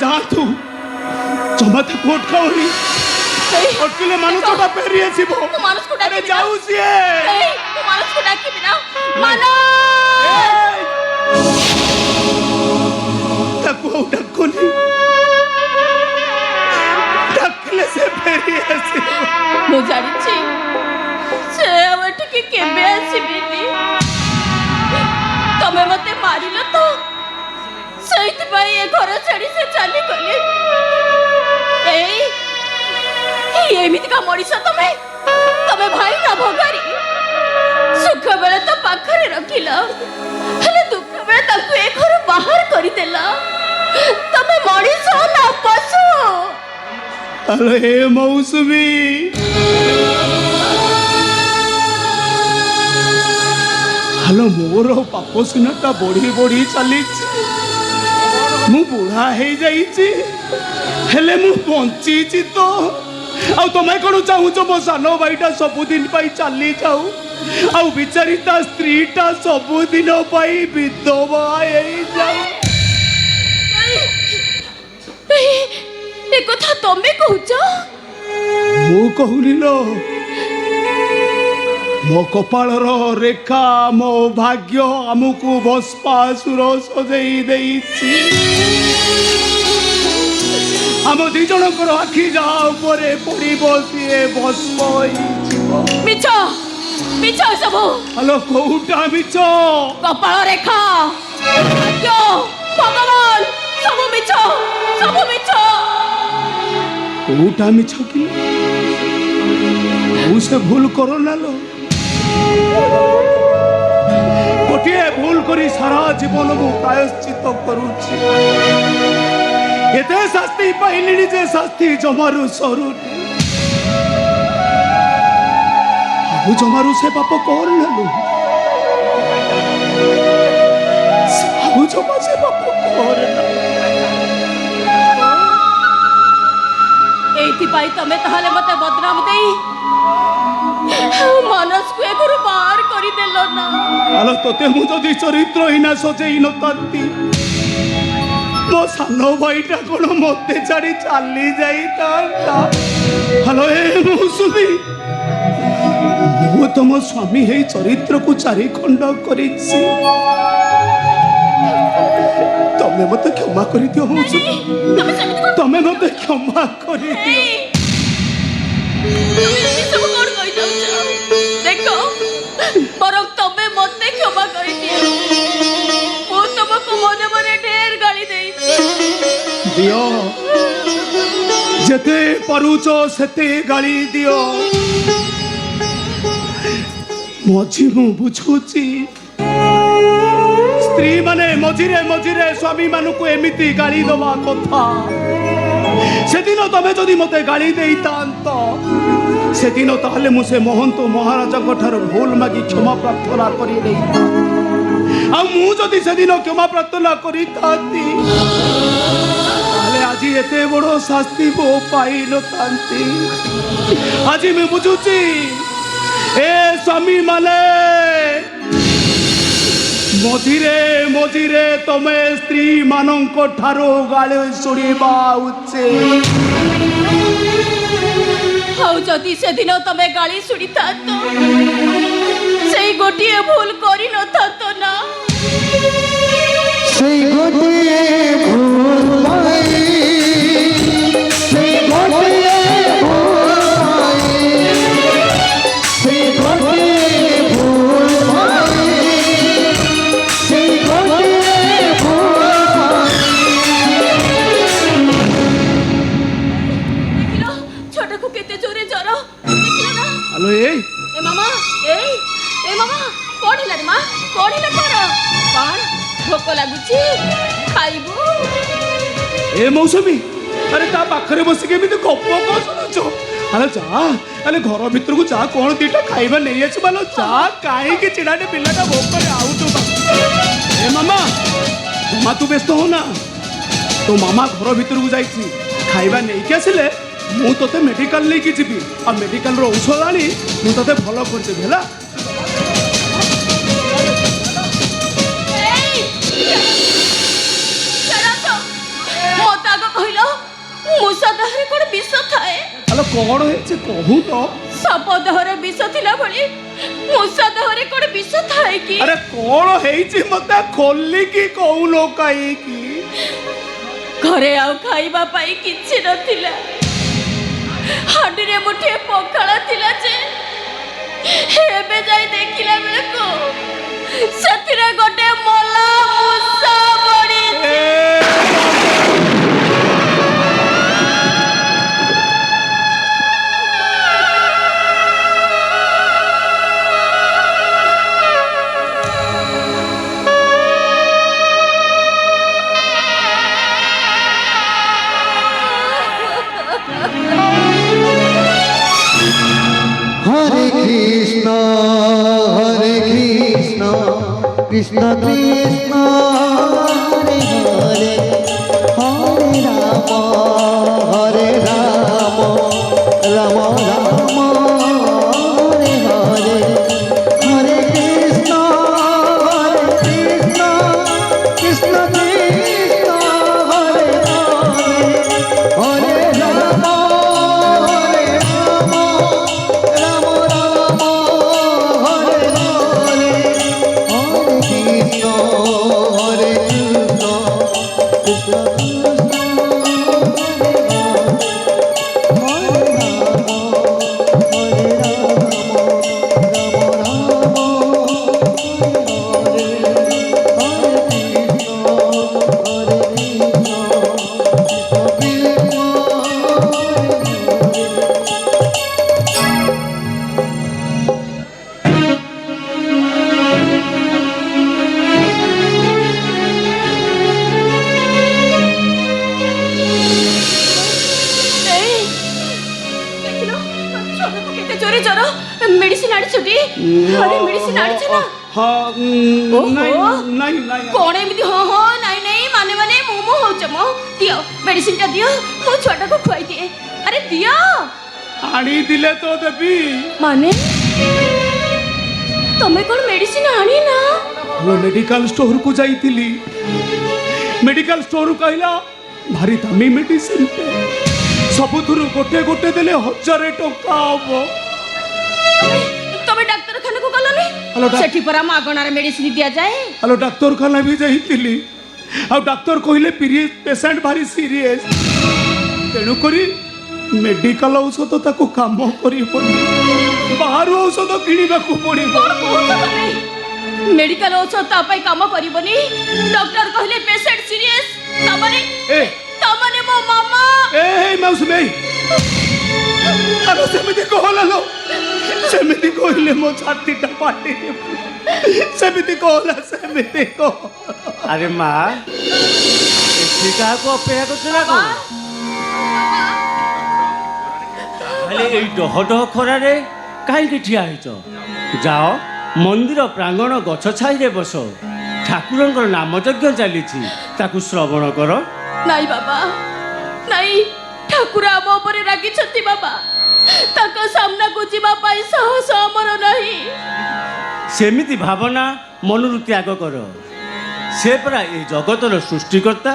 ଯାଆନ୍ତୁ, ଜମା ତାକୁ ଅଟକାଓନି। ଅଟକିଲେ ମାନସଟା ଫେରି ଆସିବ। ମାନସକୁ ଡାକିବି। ଯାଉ ସିଏ। ମୁଁ ମାନସକୁ ଡାକିବି ନା। ମାନସ, ତାକୁ ଆଉ ଡାକୁନି, ଡାକିଲେ ସେ ଫେରି ଆସିବ। ମୁଁ ଜାଣିଛି ସେ ଆଉ ଏଠିକି କେବେ ଆସିବେନି। ତମେ ମତେ ମାରିଲ ତ, ସେଇଥିପାଇଁ ଏ ଘର ଛାଡି ସେ ଚାଲିଗଲେ। ଏମିତିକା ମଣିଷ ତମେ? ତମେ ଭାଇ ନା ଭଗାରୀ? ସୁଖ ବେଳେ ତ ପାଖରେ ରଖିଲ, ହେଲେ ଦୁଃଖ ବେଳେ ତାକୁ ଏ ଘରୁ ବାହାର କରିଦେଲ। ତମେ ମଣିଷ ନା ପଶୁ? ଆରେ ମୌସୁମୀ, ହ୍ୟାଲୋ, ମୋର ପାପ ସିନାଟା ବଢି ବଢି ଚାଲିଛି। ମୁଁ ବୁଢା ହେଇଯାଇଛି, ହେଲେ ମୁଁ ବଞ୍ଚିଛି ତ। ଆଉ ତମେ କଣ ଚାହୁଁଛ ମୋ ସାନ ଭାଇଟା ସବୁଦିନ ପାଇଁ ଚାଲି ଯାଉ, ଆଉ ବିଚାରି ତା ସ୍ତ୍ରୀଟା ସବୁଦିନ ପାଇଁ ବିଧବା ହେଇଯାଉ? ଏ କଥା ତମେ କହୁଛ? ମୁଁ କହୁନି ଲୋ, ମୋ କପାଳର ରେଖା, ମୋ ଭାଗ୍ୟ ଆମକୁ ଭସ୍ମାସୁର ସଜେଇ ଦେଇଛି। ଆମ ଦି ଜଣଙ୍କର ଆଖି ଯାହା ଉପରେ ପଡ଼ିବ ସିଏ ଭସ୍ମ ହେଇଯିବ। ମିଛ, ମିଛ ସବୁ। ଆଲୋ, କୋଉଟା ମିଛ? କପାଳ ରେଖା, ଭାଗ୍ୟ, ଭଗବାନ, ସବୁ ମିଛ, ସବୁ ମିଛ। କୋଉଟା ମିଛ କି? ମୁଁ ସେ ଭୁଲ କର ନା ଲୋ। ଗୋଟିଏ ଭୁଲ କରି ସାରା ଜୀବନ ମୁଁ ପ୍ରାୟଶ୍ଚିତ କରୁଛି। ଏତେ ଶାସ୍ତି ପାଇଲିଣି ଯେ ଶାସ୍ତି ଜମାରୁ ସରୁନି। ଆଉ ଜମାରୁ ସେ ପାପ କରନେଲୁ, ଆଉ ଜମା ସେ ପାପ କରନା। ଏଇଥିପାଇଁ ତମେ ତାହେଲେ ମତେ ବଦନାମ ଦେଇ ମାନସକୁ ଏ ଘରୁ ବାହାର କରିଦେଲ ନା। ଆଲୋ ତୋତେ ମୁଁ ଯଦି ଚରିତ୍ରହୀନା ସଜେଇ ନଥାନ୍ତି ମୋ ସାନ ଭାଇଟା କଣ ମତେ ଛାଡି ଚାଲି ଯାଇଥାନ୍ତା। ହ୍ୟାଲୋ ଏ ମୌସୁମୀ, ମୁଁ ତମ ସ୍ୱାମୀ ହେଇ ଚରିତ୍ରକୁ ଚାରିଖଣ୍ଡ କରିଛି। ତମେ ମତେ କ୍ଷମା କରିଦିଅ ମୌସୁମୀ, ତମେ ସେମିତି କଣ ତମେ ମତେ କ୍ଷମା କରିଦିଅ। ତମେ ଏସବୁ କଣ କହିଯାଉଛ? ଦେଖ ବରଂ ତମେ ମତେ କ୍ଷମା କରିଦିଅ। ମୁଁ ତମକୁ ମନେ ମନେ ଢେର ଗାଳି ଦେଇଛି। ଦିଅ ଯେତେ ପାରୁଛ ସେତେ ଗାଳି ଦିଅ। ମଝି ମୁଁ ବୁଝୁଛି ସ୍ତ୍ରୀ ମାନେ ମଝିରେ ମଝିରେ ସ୍ୱାମୀ ମାନଙ୍କୁ ଏମିତି ଗାଳି ଦବା କଥା। ସେଦିନ ତମେ ଯଦି ମତେ ଗାଳି ଦେଇଥାନ୍ତ ସେଦିନ ତାହେଲେ ମୁଁ ସେ ମହନ୍ତ ମହାରାଜାଙ୍କ ଠାରୁ ଭୁଲ ମାଗି କ୍ଷମା ପ୍ରାର୍ଥନା କରି ନେଇଥାନ୍ତି। ଆଉ ମୁଁ ଯଦି ସେଦିନ କ୍ଷମା ପ୍ରାର୍ଥନା କରିଥାନ୍ତି ତାହେଲେ ଆଜି ଏତେ ବଡ଼ ଶାସ୍ତି ମୋ ପାଇନଥାନ୍ତି। ଆଜି ମୁଁ ବୁଝୁଛି ଏ ସ୍ୱାମୀ ମାନେ ମଝିରେ ମଝିରେ ତମେ ସ୍ତ୍ରୀ ମାନଙ୍କ ଠାରୁ ଗାଳି ଶୁଣିବା ଉଚିତ। ଆଉ ଯଦି ସେଦିନ ତମେ ଗାଳି ଶୁଣିଥାନ୍ତ ସେଇ ଗୋଟିଏ ଭୁଲ କରିନଥାନ୍ତ ନା। সেই গোটিয়ে ভুল পাই, সেই গোটিয়ে ভুল পাই, সেই গোটিয়ে ভুল পাই, সেই গোটিয়ে ভুল পাই। ଦେଖିଲ ଛୋଟକୁ କେତେ ଜୋରେ ଜ୍ୱର, ଦେଖିଲ ନା? ହ୍ୟାଲୋ ଏ ମାମା, ଏ ମାମା କଣ ହେଲା ରେ ମା? କଣ ହେଲା ତୋର? କଣ ଭୋକ ଲାଗୁଛି? ଖାଇବୁ? ଏ ମୌସୁମୀ, ଆରେ ତା ପାଖରେ ବସିକି ଏମିତି ଗପ କଣ ଶୁଣୁଛ? ଆରେ ଯା, ଆରେ ଘର ଭିତରକୁ ଯା, କଣ ଦିଟା ଖାଇବା ନେଇ ଆସିବା ଲୋ। ଯା, କାହିଁକି ଚିଡ଼ାଟେ ପିଲାଟା ଭୋକରେ ଆଉଥିବ। ଏ ମାମା, ମାମା ତୁ ବ୍ୟସ୍ତ ହଉନା, ତୋ ମାମା ଘର ଭିତରକୁ ଯାଇଛି। ଖାଇବା ନେଇକି ଆସିଲେ ମୁଁ ତୋତେ ମେଡିକାଲ ନେଇକି ଯିବି, ଆଉ ମେଡିକାଲର ଔଷଧ ଆଣି ମୁଁ ତୋତେ ଭଲ କରିଦେବି ହେଲା। ମତେ ଆଗ କହିଲ ମୂଷା ଦେହରେ କଣ ବିଷ ଥାଏ? ଆଲୋ କଣ ହେଇଛି କହୁନ? ସାପ ଦେହରେ ବିଷ ଥିଲା ଭଳି ମୂଷା ଦେହରେ କଣ ବିଷ ଥାଏ କି? ଆରେ କଣ ହେଇଛି ମତେ ଖୋଲିକି କହୁନ କାହିଁକି? ଘରେ ଆଉ ଖାଇବା ପାଇଁ କିଛି ନଥିଲା। ହାଣ୍ଡିରେ ମୁଠିଏ ପଖାଳ ଥିଲା ଯେ ଏବେ ଯାଇ ଦେଖିଲା ବେଳକୁ ସେଥିରେ ଗୋଟେ ମଲା ମୂଷା ପଡ଼ିଛି। হরে কৃষ্ণ কৃষ্ণ কৃষ্ণ হরে হরে, হরে রাম রাম রাম হরে হরে, হরে কৃষ্ণ কৃষ্ণ কৃষ্ণ হরে হরে, হরে রাম রাম রাম হরে হরে, হরে কৃষ্ণ কৃষ্ণ কৃষ্ণ হরে मेडिसिन आड़ी अरे मेडिसिन आड़ी ना हाँ ओहो। नहीं नहीं नहीं कौन एमती हाँ हाँ नहीं नहीं माने माने मोमो हो चमो दियो मेडिसिन टा दियो मो छोटा को खुआई दिए अरे दियो आनी दिले तो देवी माने ତମେ କ'ଣ ମେଡିସିନ ଆଣିନା? मेडिकल स्टोर को जाइली मेडिकल स्टोर कहला भारी दामी मेडिसिन सबुथुरु गोटे गोटे देले 1000 टंका हबो। ତମେ ଡାକ୍ତରଖାନାକୁ ଗଲନି? ହ୍ୟାଲୋ, ସେଠି ପରା ମାଗଣାରେ ମେଡିସିନ ଦିଆଯାଏ। हेलो डॉक्टर खाना भी जाइली आ डॉक्टर कहले पेशेंट भारी सीरियस तेणु करी मेडिकल औषध ताको काम करिबोनी बाहर औषध किनिबा को पड़िबो। କ'ଣ କହୁଛ ତମେ? ମେଡିକାଲ ଔଷଧ ତା ପାଇଁ କାମ କରିବନି। ଡକ୍ଟର କହିଲେ ପେସେଣ୍ଟ ସିରିୟସ୍। ए ତାମାନେ ମୋ ମାମା। ए मौस में अरे सेमिति कहला लो सेमिति कहले मो छातीटा पाटी सेमिति कहला सेमिति को अरे माँ एठी काहाको अपेक्षा करछ ना को हेले एई डह डह खरारे काहेकि ठिया हैछ जाओ मंदिर प्रांगण गछ छाईरे बस ठाकुरंकर नाम यज्ञ चलीछि ताकु श्रवण कर। ନାଇଁ ବାବା, ନାଇଁ, ଠାକୁର ଆମ ଉପରେ ରାଗିଛନ୍ତି ବାବା। ତାଙ୍କ ସାମ୍ନାକୁ ଯିବା ପାଇଁ ସାହସ ଆମର ନାହିଁ। सेमिति भावना मनरु त्याग कर से परा ए जगतर सृष्टिकर्ता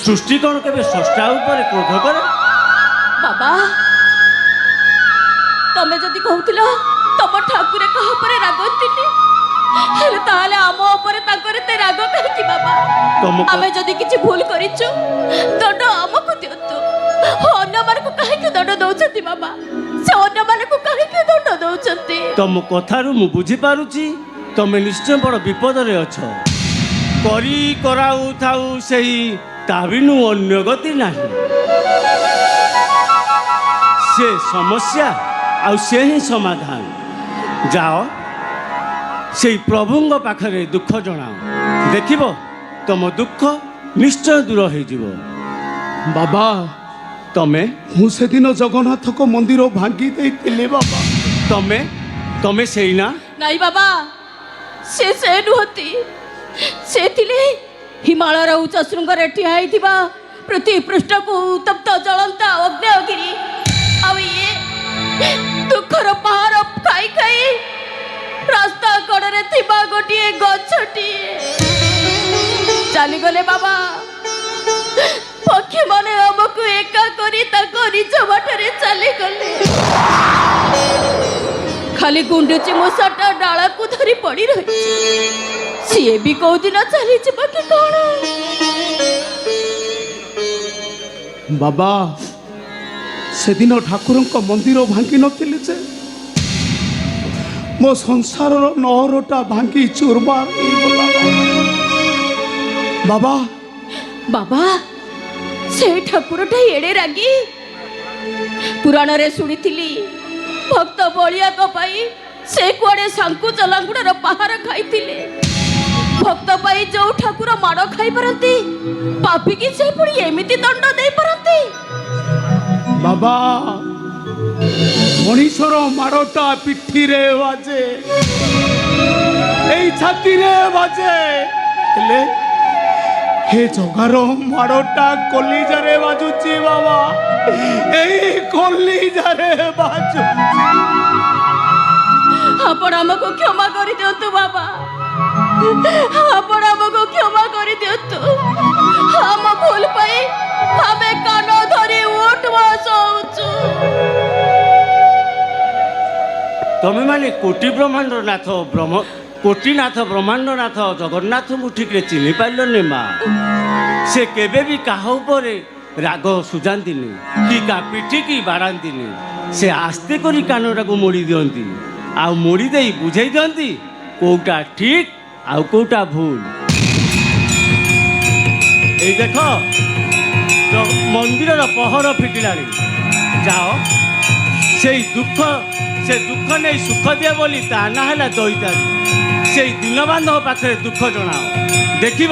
सृष्टि कौन केबे स्रष्टा उपरे क्रोध करे। ବାବା, ତମେ ଯଦି କହୁଥିଲ ତମ ଠାକୁରେ କାହା ଉପରେ ରାଗନ୍ତିନି, ହେଲେ ତାହେଲେ ଆମ ଉପରେ ତାଙ୍କର ଏତେ ରାଗ କାହିଁକି ବାବା? ତମକୁ- ଆମେ ଯଦି କିଛି ଭୁଲ କରିଛୁ ଦଣ୍ଡ ଆମକୁ ଦିଅନ୍ତୁ। ଅନ୍ୟମାନଙ୍କୁ କାହିଁକି ଦଣ୍ଡ ଦଉଛନ୍ତି ବାବା? ସେ ଅନ୍ୟମାନଙ୍କୁ କାହିଁକି ଦଣ୍ଡ ଦଉଛନ୍ତି? तम कथारु मु बुझी पारुची तमे निश्चय बड़ विपद रे अछ करी कराउ थाउ सेही ताबिनु अन्य गति नाही से समस्या आउ से ही समाधान जाओ से प्रभुंग पाखरे दुख जणाओ देखिबो तम दुख निश्चय दूर हो जिवो। बाबा तमे मु से दिन जगन्नाथ को मंदिर भांगी देइतिले बाबा तमे तमे सेही ना ନାଇଁ ବାବା, ସେ ନୁହନ୍ତି। ସେ ଥିଲେ ହିମାଳୟର ଉଚ୍ଚ ଶୃଙ୍ଗରେ ଠିଆ ହେଇଥିବା ପୃଥିବୀ ପୃଷ୍ଠକୁ ଉତ୍ତପ୍ତ ଜଳନ୍ତା ଅଗ୍ନେୟଗିରି। ଆଉ ଇଏ ଦୁଃଖର ପାହାଡ଼ ଖାଇ ଖାଇ ରାସ୍ତା କଡ଼ରେ ଥିବା ଗୋଟିଏ ଗଛଟିଏ। ଚାଲିଗଲେ ବାବା। ପକ୍ଷୀମାନେ ଆମକୁ ଏକା କରି ତାଙ୍କ ନିଜ ବାଟରେ ଚାଲିଗଲେ। ଖାଲି ଗୁଣ୍ଡୁଚି ମୂଷାଟା ଡାଳକୁ ଧରି ପଡ଼ି ରହିଛି। ସିଏ ବି କୋଉଦିନ ଚାଲିଯିବ କି କ'ଣ? बाबा से दिन ठाकुर मंदिर भांगी नथिले जे मो संसार नहरटा भांगी चूरमार ହେଇଗଲା बाबा। ବାବା, ସେ ଠାକୁରଟା ଏଡ଼େ ରାଗି। ପୁରାଣରେ ଶୁଣିଥିଲି ଭକ୍ତ ବଳିଆଙ୍କ ପାଇଁ ସେ କୁଆଡ଼େ ସାଙ୍କୁଚ ଲାଙ୍ଗୁଡ଼ର ପାହାର ଖାଇଥିଲେ। ଭକ୍ତ ପାଇଁ ଯୋଉ ଠାକୁର ମାଡ଼ ଖାଇପାରନ୍ତି, ପାପିକି ସେ ପୁଣି ଏମିତି ଦଣ୍ଡ ଦେଇପାରନ୍ତି। बाबा मनीषर माड़टा पिठी रे बाजे एई छाती रे बाजे हेले हे जगार माड़टा कलिजा रे बाजुची बाबा एई कलिजा रे बाजु। ଆପଣ ଆମକୁ କ୍ଷମା କରିଦିଅନ୍ତୁ ବାବା। ଆପଣ ଆମକୁ କ୍ଷମା କରିଦିଅନ୍ତୁ। ଆମ ଭୁଲ ପାଇଁ ଆମେ କାନ ଧରି ଉଠ ବସ ହଉଛୁ। तमे माने कोटि ब्रह्मांड नाथ ब्रह्म कोटिनाथ ब्रह्मांड नाथ जगन्नाथ को ठीक चिन्ह पारे माँ से केबे भी काहा उपरे राग सुझान्तिनी कि का पिठी की बाड़ान्तिनी से आस्ते करी कानटा को मोड़ी दियंती आ मोड़ी दे बुझाई दियंती कोटा ठीक आउ कोटा भूल। ए देख तो मंदिर पहर फिटिलानी जाओ से दुख नहीं सुख दिए बोली ता ना है दईतारी से दिन बांधव पाखे दुख जनाओ देखिब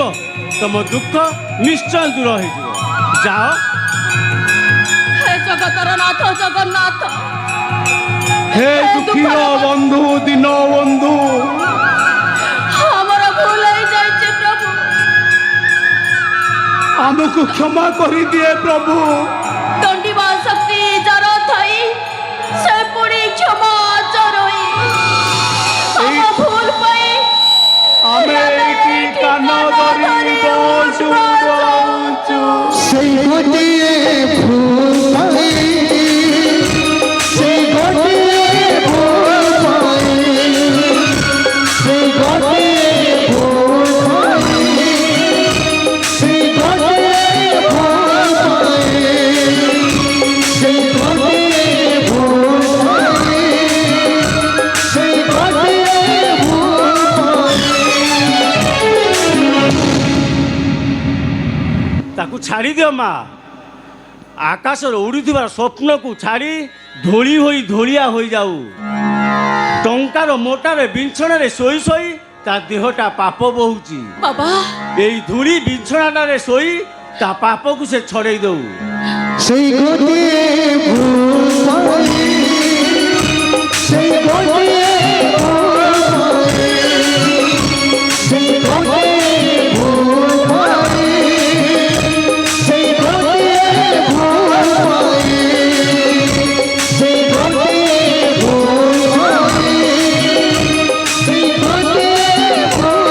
तुम दुख निश्चय दूर हो जाओ। हे जगतर नाथ जगन्नाथ, हे दुखीर बंधु दीन बंधु ଆମର ଭୁଲ ହେଇଯାଇଛି ପ୍ରଭୁ। आमको क्षमा कर दिए प्रभु। ଦଣ୍ଡିବା ଶକ୍ତି ଯାର ଥାଇ ସେ ପୁଣି କ୍ଷମା ଆଚରଇ ଡୁବଉଛୁ ସେଇ ଗୋଟିଏ ଭୁଲ ପାଇଁ ସେଇ ଗୋଟିଏ ଭୁଲ ପାଇଁ ସେଇ ଗୋଟିଏ ଭୁଲ ପାଇଁ ସେଇ ଗୋଟିଏ ଭୁଲ ପାଇଁ ସେଇ ଗୋଟିଏ ଭୁଲ ପାଇଁ ସେଇ ଗୋଟିଏ ଭୁଲ ତାକୁ ଛାଡ଼ି ଦିଅ ମା ଆକାଶରେ ଉଡ଼ୁଥିବା ସ୍ୱପ୍ନକୁ ଛାଡ଼ି ଧୂଳି ହୋଇ ଧୂଳିଆ ହୋଇଯାଉ ଟଙ୍କାର ମୋଟାରେ ବିଛଣାରେ ଶୋଇ ଶୋଇ ତା ଦେହଟା ପାପ ବହୁଛି ବାବା ଏଇ ଧୂଳି ବିଛଣାଟାରେ ଶୋଇ ତା ପାପକୁ ସେ ଛଡ଼େଇ ଦଉ ସେଇ ଗୋଟିଏ ଭୁଲ ପାଇଁ ସେଇ ଗୋଟିଏ ଭୁଲ ପାଇଁ ସେଇ ଗୋଟିଏ ଭୁଲ ପାଇଁ ସେଇ ଗୋଟିଏ ଭୁଲ ପାଇଁ ସେଇ ଗୋଟିଏ ଭୁଲ ପାଇଁ ସେଇ ଗୋଟିଏ ଭୁଲ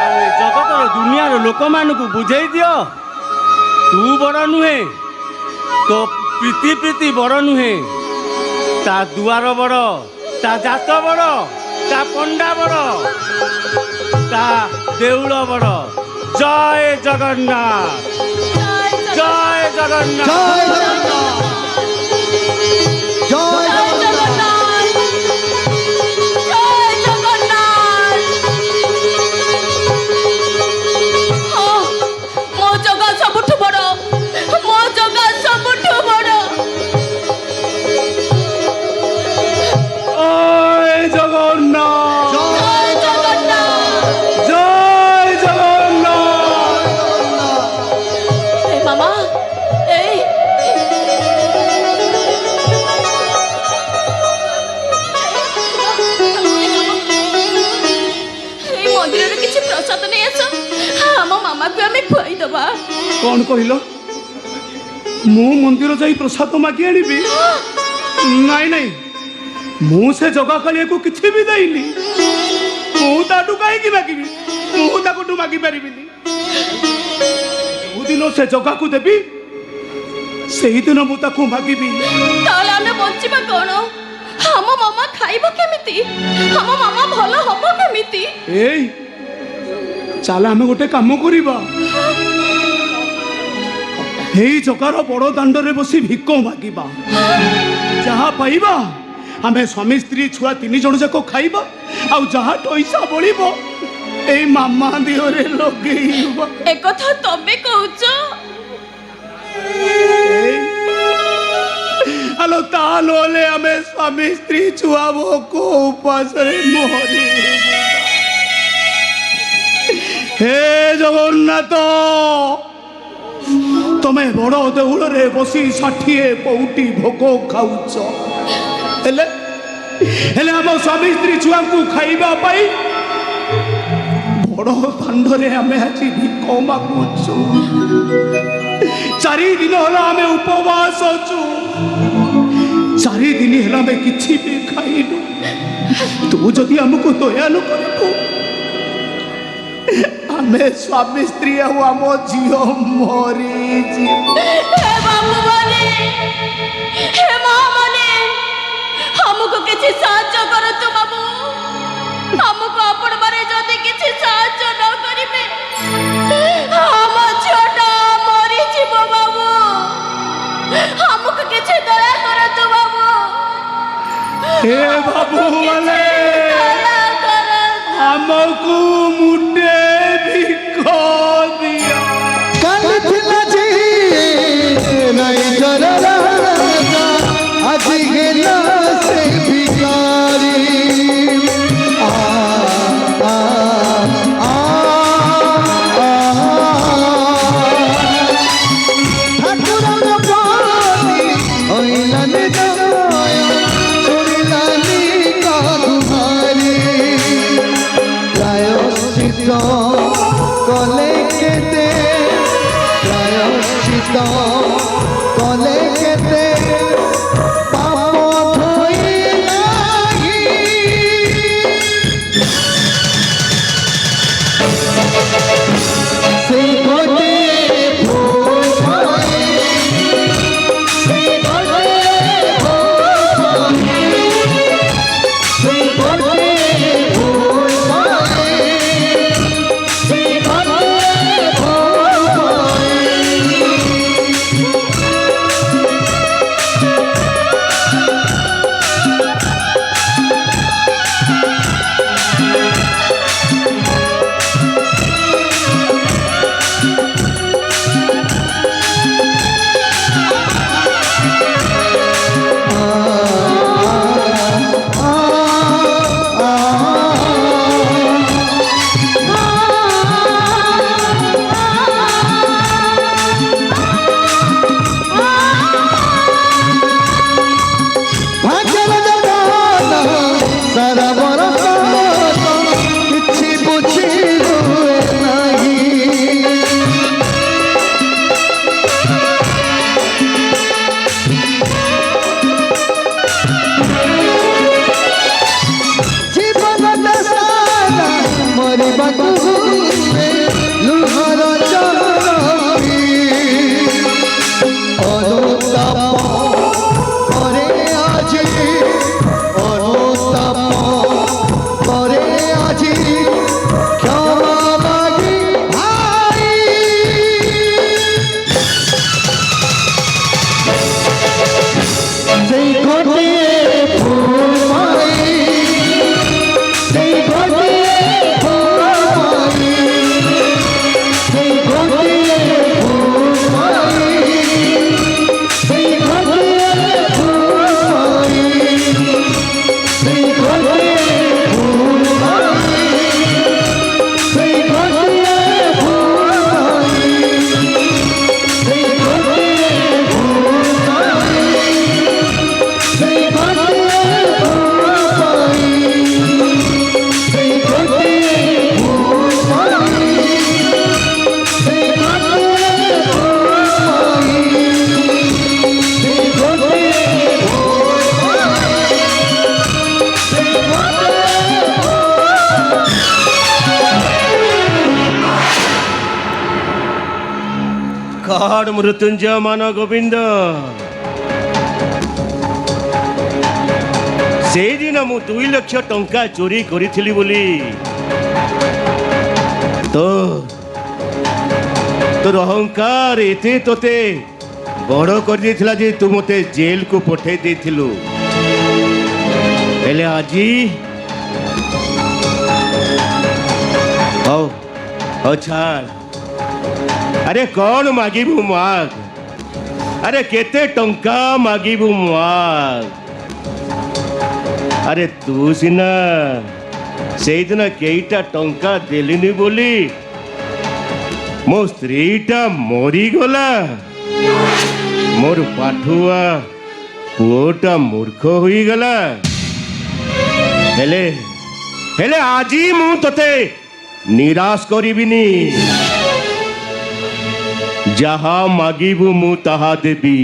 ଆଉ ଏ ଜଗତର ଦୁନିଆର ଲୋକମାନଙ୍କୁ ବୁଝେଇ ଦିଅ ତୁ ବଡ଼ ନୁହେଁ ତୋ ପ୍ରୀତି ବଡ଼ ନୁହେଁ ତା ଦୁଆର ବଡ଼ ତା ଜାତ ବଡ଼ ତା ପଣ୍ଡା ବଡ଼ ତା ଦେଉଳ ବଡ଼ ଜୟ ଜଗନ୍ନାଥ ଜୟ ଜଗନ୍ନାଥ ଜୟ ଜଗନ୍ନାଥ ଜୟ ଜଗନ୍ନାଥ ମୋ ଜଗା ସବୁଠୁ ବଡ଼ ମୋ ଜଗା ସବୁଠୁ ବଡ଼ ଜୟ ଜଗନ୍ନାଥ ଜୟ ଜଗନ୍ନାଥ ଜୟ ଜଗନ୍ନାଥ ଏ ମାମା ଏଇ ଏଇ ମନ୍ଦିରରେ କିଛି ପ୍ରସାଦ ନେଇ ଆସ ଆମ ମାମାକୁ ଆମେ ଖୁଆଇଦବା କ'ଣ କହିଲ ମୁଁ ମନ୍ଦିର ଯାଇ ପ୍ରସାଦ ମାଗି ଆଣିବି ନାଇଁ ନାଇଁ ମୁଁ ସେ ଜଗା କାଳିଆକୁ କିଛି ବି ଦେଇନି ମୁଁ ତାଠୁ କାହିଁକି ମାଗିବି ମୁଁ ତାଙ୍କଠୁ ମାଗି ପାରିବିନି ଯୋଉଦିନ ସେ ଜଗାକୁ ଦେବି ସେଇଦିନ ମୁଁ ତାକୁ ମାଗିବି ତାହେଲେ ଆମେ ବଞ୍ଚିବା କ'ଣ ଆମ ମାମା ଖାଇବ କେମିତି ଆମ ମାମା ଭଲ ହବ କେମିତି ଏଇ ଚାଲ ଆମେ ଗୋଟେ କାମ କରିବା ଏଇ ଜଗାର ବଡ଼ ଦାଣ୍ଡରେ ବସି ଭିକ ମାଗିବା ଯାହା ପାଇବା ଆମେ ସ୍ୱାମୀ ସ୍ତ୍ରୀ ଛୁଆ 3 ଜଣ ଯାକ ଖାଇବା ଆଉ ଯାହା ପଇସା ବଳିବ ଏଇ ମାମା ଦେହରେ ଲଗେଇବା ଏକଥା ତମେ କହୁଛ ଆଲୋ ତା ନହେଲେ ଆମେ ସ୍ୱାମୀ ସ୍ତ୍ରୀ ଛୁଆ ଭୋକ ଉପାସରେ ମରିବା ହେ ଜଗନ୍ନାଥ ତମେ ବଡ଼ ଦେଉଳରେ ବସି 60 ପଉଟି ଭୋଗ ଖାଉଛ ହେଲେ ହେଲେ ଆମ ସ୍ୱାମୀ ସ୍ତ୍ରୀ ଛୁଆଙ୍କୁ ଖାଇବା ପାଇଁ ବଡ଼ ଦାଣ୍ଡରେ ଆମେ ଆଜି ଭିକ ମାଗୁଛୁ 4 ଦିନ ହେଲା ଆମେ ଉପବାସ ଅଛୁ 4 ଦିନ ହେଲା ଆମେ କିଛି ବି ଖାଇନୁ ତୁ ଯଦି ଆମକୁ ଦୟା ନ କରିବୁ ଆମେ ସ୍ୱାମୀ ସ୍ତ୍ରୀ ଆଉ ଆମ ଝିଅ ମରିଯିବୁ ହେ ବାବୁ ମାନେ ହେ ମା ମାନେ ଆମକୁ କିଛି ସାହାଯ୍ୟ କରନ୍ତୁ ବାବୁ ଆମକୁ ଆପଣ ମାନେ ଯଦି କିଛି ସାହାଯ୍ୟ ନ କରିବେ ଆମ ଝିଅଟା ମରିଯିବ ବାବୁ ଆମକୁ କିଛି ଦୟା କରନ୍ତୁ ବାବୁ ହେ ବାବୁ ମାନେ ଦୟା କରନ୍ତୁ ଆମକୁ ମୁଣ୍ଡେ ଭିକ ଦିଅ କାଲି ଥିଲା ଯେ ନାଇଁ ଜରରା ଆଜି ହେଲା ସେ ଭିକାରୀ ଆ ଆ ଆ ଠାକୁରଙ୍କ ପାଣି ହଇଲାନି ଜୟ ଶୁଣିଲାନି କାହାରି ପ୍ରାୟଶ୍ଚିତ କଲେ କେତେ ପ୍ରାୟଶ୍ଚିତ କଲେ କେତେ ପାପ ଧୋଇ ନାହିଁ କରିବାକୁ ହୁଏ ଲୁହର ଚରଣୀ ଅନୁତାପ ପରେ ଆଜି ଅନୁତାପ ପରେ ଆଜି କ୍ଷମା ମାଗି ଭାଇ ସେଇ ଗୋଟିଏ ଭୁଲ ପାଇଁ ସେଇ ଗୋଟିଏ ଭୁଲ ପାଇଁ ସେଇ ଗୋଟିଏ ଭୁଲ ପାଇଁ ସେଇ ଗୋଟିଏ ଭୁଲ ପାଇଁ ସେଇ ଗୋଟିଏ ଭୁଲ ପାଇଁ ସେଇ ଗୋଟିଏ ଭୁଲ ପାଇଁ ସେଇ ଗୋଟିଏ ଭୁଲ ପାଇଁ ସେଇ ଗୋଟିଏ ଭୁଲ ପାଇଁ ସେଇ ଗୋଟିଏ ଭୁଲ ପାଇଁ ସେଇ ଗୋଟିଏ ଭୁଲ ପାଇଁ ସେଇ ଗୋଟିଏ କଣ ମୃତ୍ୟୁଞ୍ଜୟ ମାନ ଗୋବିନ୍ଦ ସେଇଦିନ ମୁଁ 2 ଲକ୍ଷ ଟଙ୍କା ଚୋରି କରିଥିଲି ବୋଲି ତୋର ଅହଙ୍କାର ଏତେ ତୋତେ ବଡ଼ କରିଦେଇଥିଲା ଯେ ତୁ ମୋତେ ଜେଲକୁ ପଠେଇ ଦେଇଥିଲୁ ହେଲେ ଆଜି ହଉ ହଉ ଛାଡ଼ আরে কଣ মাগিবু মাগ আরে কেতে টঙ্কা মাগিবু মাগ আরে তু সিনা সেইদিন কেইটা টঙ্কা দেলিনি বলি মো স্ত্রীটা মরিগলা মোর পাঠুয়া পুଅটা মূর্খ হইগলা হেলে হেলে আজি মু তোতে নিরাশ করিবিনি যাহা মাগিবু মু তাহা দেবি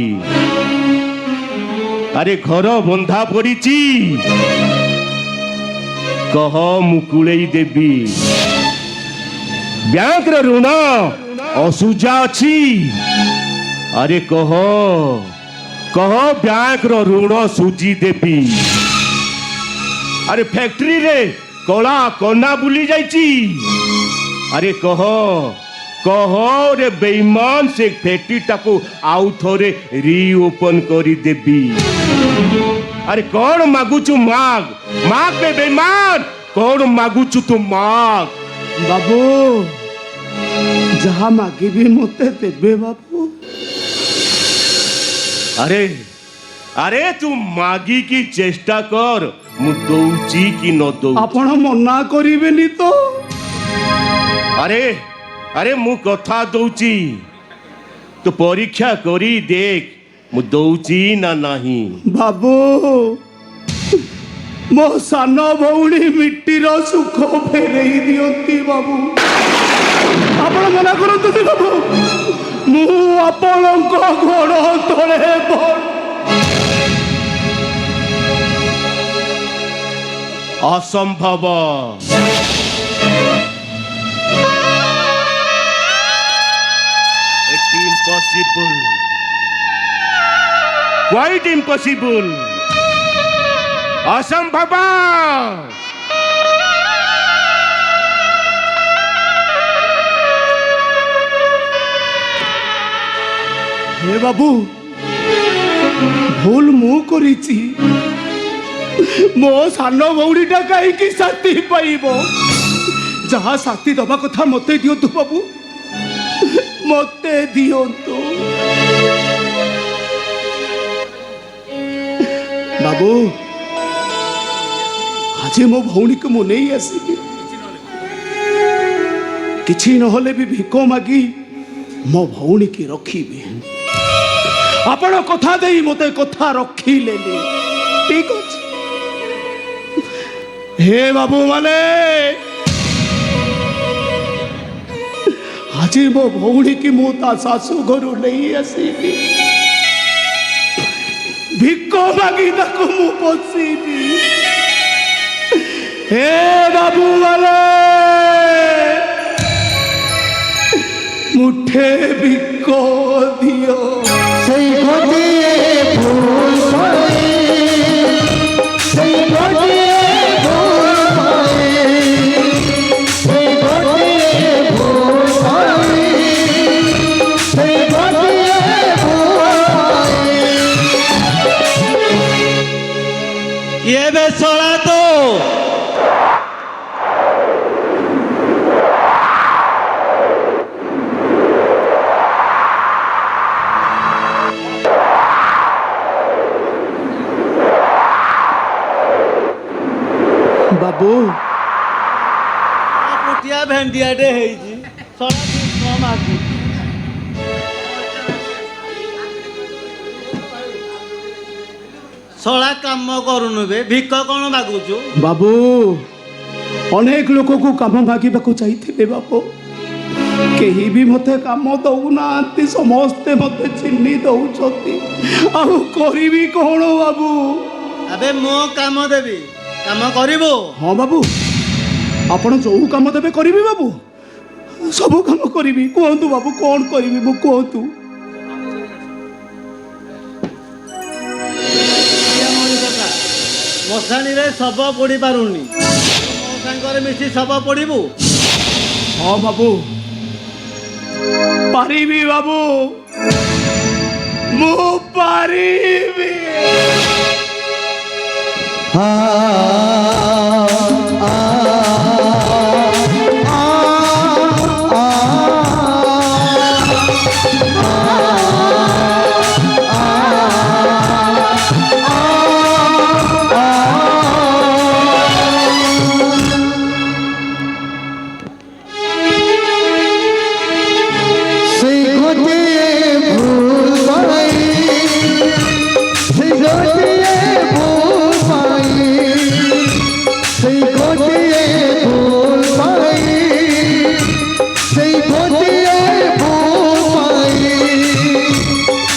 আরে ঘর বন্ধা পড়িছি কহ মুকুলেই দেবি ব্যাংকর ঋণ অসুজা অছি আরে কহ কহ ব্যাংকর ঋণ সুজি দেবি আরে ফ্যাক্টরি রে কলা কনা বুলি যাইছি আরে কহ কহ রে বেইমান সে ফ্যাক্টরিটাକୁ ଆଉ ଥରେ রিওপন କରି ଦେବି আরে କଣ ମାଗୁଛୁ ମାଗ ମାଗ ବେ ବେଇମାନ କଣ ମାଗୁଛୁ ତୁ ମାଗ ବାବୁ ଯାହା ମାଗିବି ମୋତେ ଦେବେ ବାବୁ আরে আরে তু মাগিকি চেষ্টা কর ମୁଁ ଦଉଛି କି ନ ଦଉଛି ଆପଣ ମନା କରିବେନି ତ আরে আরে ମୁଁ କଥା ଦଉଛି ତୁ ପରୀକ୍ଷା କରି ଦେଖ ମୁଁ ଦଉଛି ନା ନାହିଁ ବାବୁ ମୋ ସାନ ଭଉଣୀ ମିଟିର ସୁଖ ଫେରେଇ ଦିଅନ୍ତି ବାବୁ ଆପଣ ମନା କରନ୍ତୁନି ବାବୁ ମୁଁ ଆପଣଙ୍କ ଗୋଡ଼ ତଳେ ଅସମ୍ଭବ It's impossible. Quite impossible. ଅସମ୍ଭବ ହେ ବାବୁ ଭୁଲ ମୁଁ କରିଛି ମୋ ସାନ ଭଉଣୀଟା କାହିଁକି ସାଥୀ ପାଇବ ଯାହା ସାଥୀ ଦବା କଥା ମୋତେ ଦିଅନ୍ତୁ ବାବୁ ମୋତେ ଦିଅନ୍ତୁ ବାବୁ ଆଜି ମୋ ଭଉଣୀକୁ ମୁଁ ନେଇ ଆସିବି କିଛି ନହେଲେ ବି ଭିକ ମାଗି ମୋ ଭଉଣୀକି ରଖିବି ଆପଣ କଥା ଦେଇ ମୋତେ କଥା ରଖିଲେନି ଠିକ ଅଛି ହେ ବାବୁ ମାନେ ଆଜି ମୋ ଭଉଣୀକି ମୁଁ ତା ଶାଶୁ ଘରୁ ନେଇ ଆସିବି ଭିକ ମାଗି ତାକୁ ମୁଁ ପୋଷିବି ହେ ବାବୁ ମାନେ ମୁଠେ ଭିକ ଦିଅ। সেই গোটিয়ে ফুল পাই সেই গোটিয়ে ফুল পাই সেই গোটিয়ে ফুল পাই সেই গোটিয়ে ফুল পাই ये बेसोड़ा तो ବାବୁ पुटिया भेंडियाटे ହେଇଛି ସଳା ଭିକ ମାଗୁ ସଳା କାମ କରୁନୁ ବେ ଭିକ କ'ଣ ମାଗୁଛୁ? ବାବୁ ଅନେକ ଲୋକକୁ କାମ ମାଗିବାକୁ ଯାଇଥିଲେ ବାବୁ, କେହି ବି ମୋତେ କାମ ଦଉନାହାନ୍ତି, ସମସ୍ତେ ମୋତେ ଚିହ୍ନି ଦଉଛନ୍ତି, ଆଉ କରିବି କ'ଣ ବାବୁ? ଆବେ ମୁଁ କାମ ଦେବି, କାମ କରିବୁ? ହଁ ବାବୁ, ଆପଣ ଯୋଉ କାମ ଦେବେ କରିବି ବାବୁ, ସବୁ କାମ କରିବି। କୁହନ୍ତୁ ବାବୁ କ'ଣ କରିବି ମୁଁ କୁହନ୍ତୁ। ମଶାଣିରେ ଶବ ପୋଡ଼ି ପାରୁନି, ମୋ ସାଙ୍ଗରେ ମିଶି ଶବ ପୋଡ଼ିବୁ? ହଁ ବାବୁ ପାରିବି ବାବୁ, ମୁଁ ପାରିବି। সেই গোটিয়ে ফুল পাই সেই গোটিয়ে ফুল পাই সেই গোটিয়ে ফুল পাই সেই গোটিয়ে ফুল পাই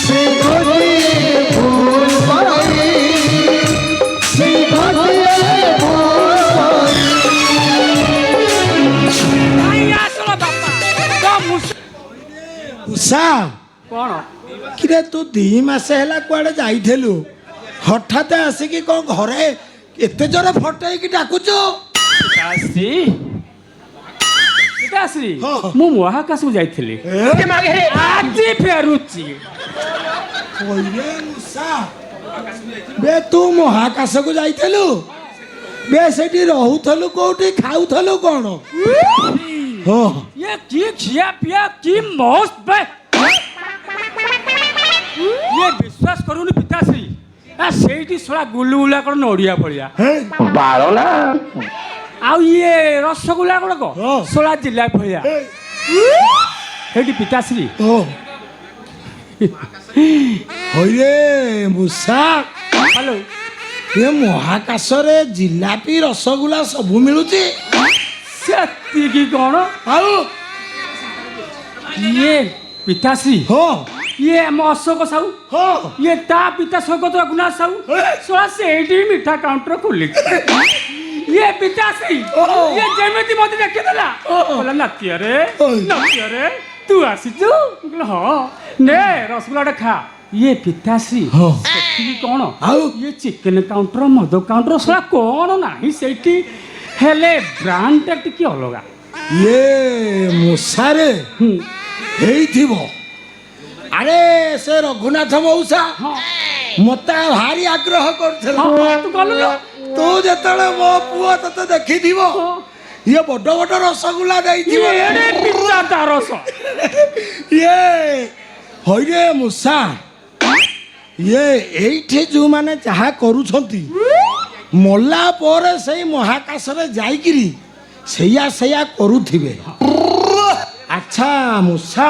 সেই গোটিয়ে ফুল পাই সেই গোটিয়ে ফুল পাই ଉଷା କ'ଣ କିରେ ତୁ 2 ମାସ ହେଲା କୁଆଡ଼େ ଯାଇଥିଲୁ, ହଠାତ୍ ଆସିକି କ'ଣ ଘରେ ଏତେ ଜୋରେ ଫଟେଇକି ଡାକୁଛୁ? ପିତାଶ୍ରୀ ପିତାଶ୍ରୀ ହଁ। ମୁଁ ମହାକାଶକୁ ଯାଇଥିଲି, ଆଜି ଫେରୁଛି। କହିଲେ ଉଷା ବେ ତୁ ମହାକାଶକୁ ଯାଇଥିଲୁ? ବେ ସେଠି ରହୁଥିଲୁ କୋଉଠି, ଖାଉଥିଲୁ କ'ଣ? ହଁ ये की खिया पिया की मौज पे ये विश्वास करूनी पिताश्री, ସେଇଠି ଶଳା ଗୁଲୁଗୁଲା କ'ଣ ନଡ଼ିଆ ଭଳିଆ, ଆଉ ଇଏ ରସଗୋଲା ଗୁଡ଼ାକ ହଁ। ଶଳା ଜିଲା ଭଳିଆ। ସେଇଠି ପିତାଶ୍ରୀ ହଇରେ ମୂଷା, ହ୍ୟାଲୋ ଏ ମହାକାଶରେ ଜିଲାପି ରସଗୋଲା ସବୁ ମିଳୁଛି? ସେତିକି କ'ଣ ଆଉ ଇଏ ପିତାଶ୍ରୀ, ହଁ ଇଏ ଆମ ଅଶୋକ ସାହୁ, ହଁ ଇଏ ତା ପିତା ସ୍ୱର୍ଗତ ରଘୁନାଥ ସାହୁ, ଶଳା ସେଇଠି ମିଠା କାଉଣ୍ଟର ଖୋଲିଛି। ଇଏ ପିତାଶ୍ରୀ ଇଏ ଯେମିତି ମତେ ଦେଖିଦେଲା, କହିଲା ନାତିଆରେ ନାତିଆରେ ତୁ ଆସିଛୁ? ମୁଁ କହିଲି ହଁ, ନେ ରସଗୋଲାଟା ଖା। ଇଏ ପିତାଶ୍ରୀ ହଁ। ସେତିକି କ'ଣ ଆଉ? ଇଏ ଚିକେନ କାଉଣ୍ଟର ମଦ କାଉଣ୍ଟର ଶଳା କ'ଣ ନାହିଁ ସେଇଠି, ହେଲେ ବ୍ରାଣ୍ଡଟା ଟିକେ ଅଲଗା। ଇଏ ମୂଷାରେ ହେଇଥିବ। ଆରେ ସେ ରଘୁନାଥ ମଉସା ହଁ ମତେ ଭାରି ଆଗ୍ରହ କରୁଥିଲା, ହଁ ତୁ ଗଲୁ ନା? ତୁ ଯେତେବେଳେ ମୋ ପୁଅ ତତେ ଦେଖିଥିବ ଇଏ ବଡ ବଡ ରସଗୋଲା ଦେଇଥିବ। ଏଡ଼େ ପିତା ତା ରସ। ଇଏ ହଇରେ ମୂଷା, ଇଏ ଏଇଠି ଯୋଉମାନେ ଯାହା କରୁଛନ୍ତି ମଲା ପରେ ସେଇ ମହାକାଶରେ ଯାଇକିରି ସେଇଆ କରୁଥିବେ। ଆଚ୍ଛା ମୂଷା,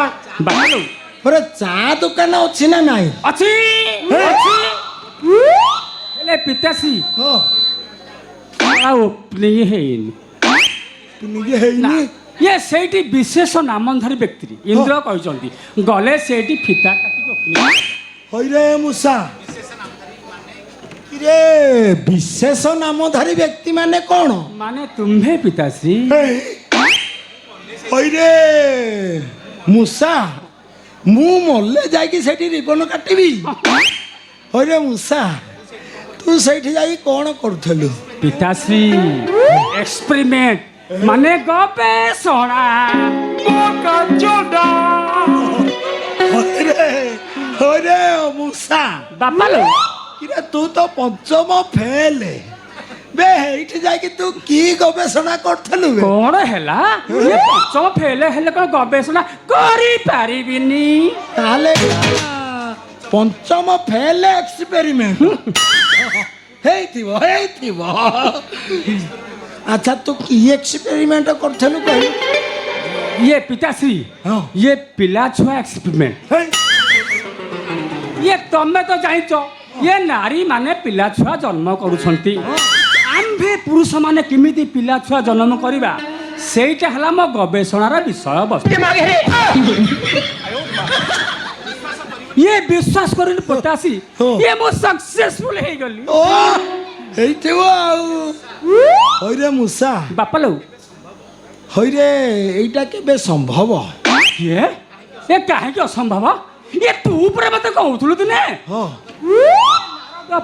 ବାହାରୁ ଗୋଟେ ଚା ଦୋକାନ ଅଛି ନା ନାଇଁ? ଅଛି ଅଛି। ହେଲେ ପିତାଶ୍ରୀ ହଁ ଆଉ ଓପନିଂ ହେଇନି। ତୁ ନିଜେ ହେଇନି? ଇଏ ସେଇଠି ବିଶେଷ ନାମଧାରୀ ବ୍ୟକ୍ତି ଇନ୍ଦ୍ର କହିଛନ୍ତି, ଗଲେ ସେଇଠି ଫିତା କାଟିକି ଓପନିଂ। ହଇରେ ମୂଷା, କିରେ ବିଶେଷ ନାମଧାରୀ ବ୍ୟକ୍ତି ମାନେ କ'ଣ? ମାନେ ତୁମ୍ଭେ ପିତାଶ୍ରୀ। ହଇରେ ମୂଷା ମୁଁ ମଲେ ଯାଇକି ସେଇଠି ରିବନ କାଟିବି। ହଇରେ ମୂଷା ତୁ ସେଇଠି ଯାଇ କ'ଣ କରୁଥିଲୁ? ପିତାଶ୍ରୀ ଏକ୍ସପେରିମେଣ୍ଟ ମାନେ ଗବେଷଣା। ହଇରେ ମୂଷା ବାପା ଲୋ କିରେ ତୁ ତ ପଞ୍ଚମ ଫେଲ ବେ ଏଇଠି ଯାଇକି ତୁ କି ଗବେଷଣା କରୁଥିଲୁ ବେ? କଣ ହେଲା? ଇଏ ପଞ୍ଚମ ଫେଲ ହେଲେ କଣ ଗବେଷଣା କରିପାରିବିନି? ତାହେଲେ ପଞ୍ଚମ ଫେଲ ଏକ୍ସପେରିମେଣ୍ଟ ହେଇଥିବ ହେଇଥିବ। ଆଚ୍ଛା ତୁ କି ଏକ୍ସପେରିମେଣ୍ଟ କରୁଥିଲୁ କହିଲୁ? ଇଏ ପିତାଶ୍ରୀ ହଁ। ଇଏ ପିଲା ଛୁଆ ଏକ୍ସପେରିମେଣ୍ଟ। ହେଇ, ଇଏ ତମେ ତ ଜାଣିଛ ଇଏ ନାରୀ ମାନେ ପିଲା ଛୁଆ ଜନ୍ମ କରୁଛନ୍ତି। ଆମ୍ଭେ ପୁରୁଷ ମାନେ କେମିତି ପିଲା ଛୁଆ ଜନ୍ମ କରିବା ସେଇଟା ହେଲା ମୋ ଗବେଷଣାର ବିଷୟବସ୍ତୁ। ଇଏ ବିଶ୍ୱାସ କରିନି ପିତାଶ୍ରୀ ହଁ। ଇଏ ମୁଁ ସକ୍ସେସଫୁଲ ହେଇଗଲି। ଓ ହେଇଥିବ ଆଉ। ହଇରେ ମୂଷା ବାପା ଲୋ ହଇରେ ଏଇଟା କେବେ ସମ୍ଭବ? ଇଏ ଏ କାହିଁକି ଅସମ୍ଭବ? ଇଏ ତୁ ଉପରେ ମତେ କହୁଥିଲୁ ଦିନେ ହଁ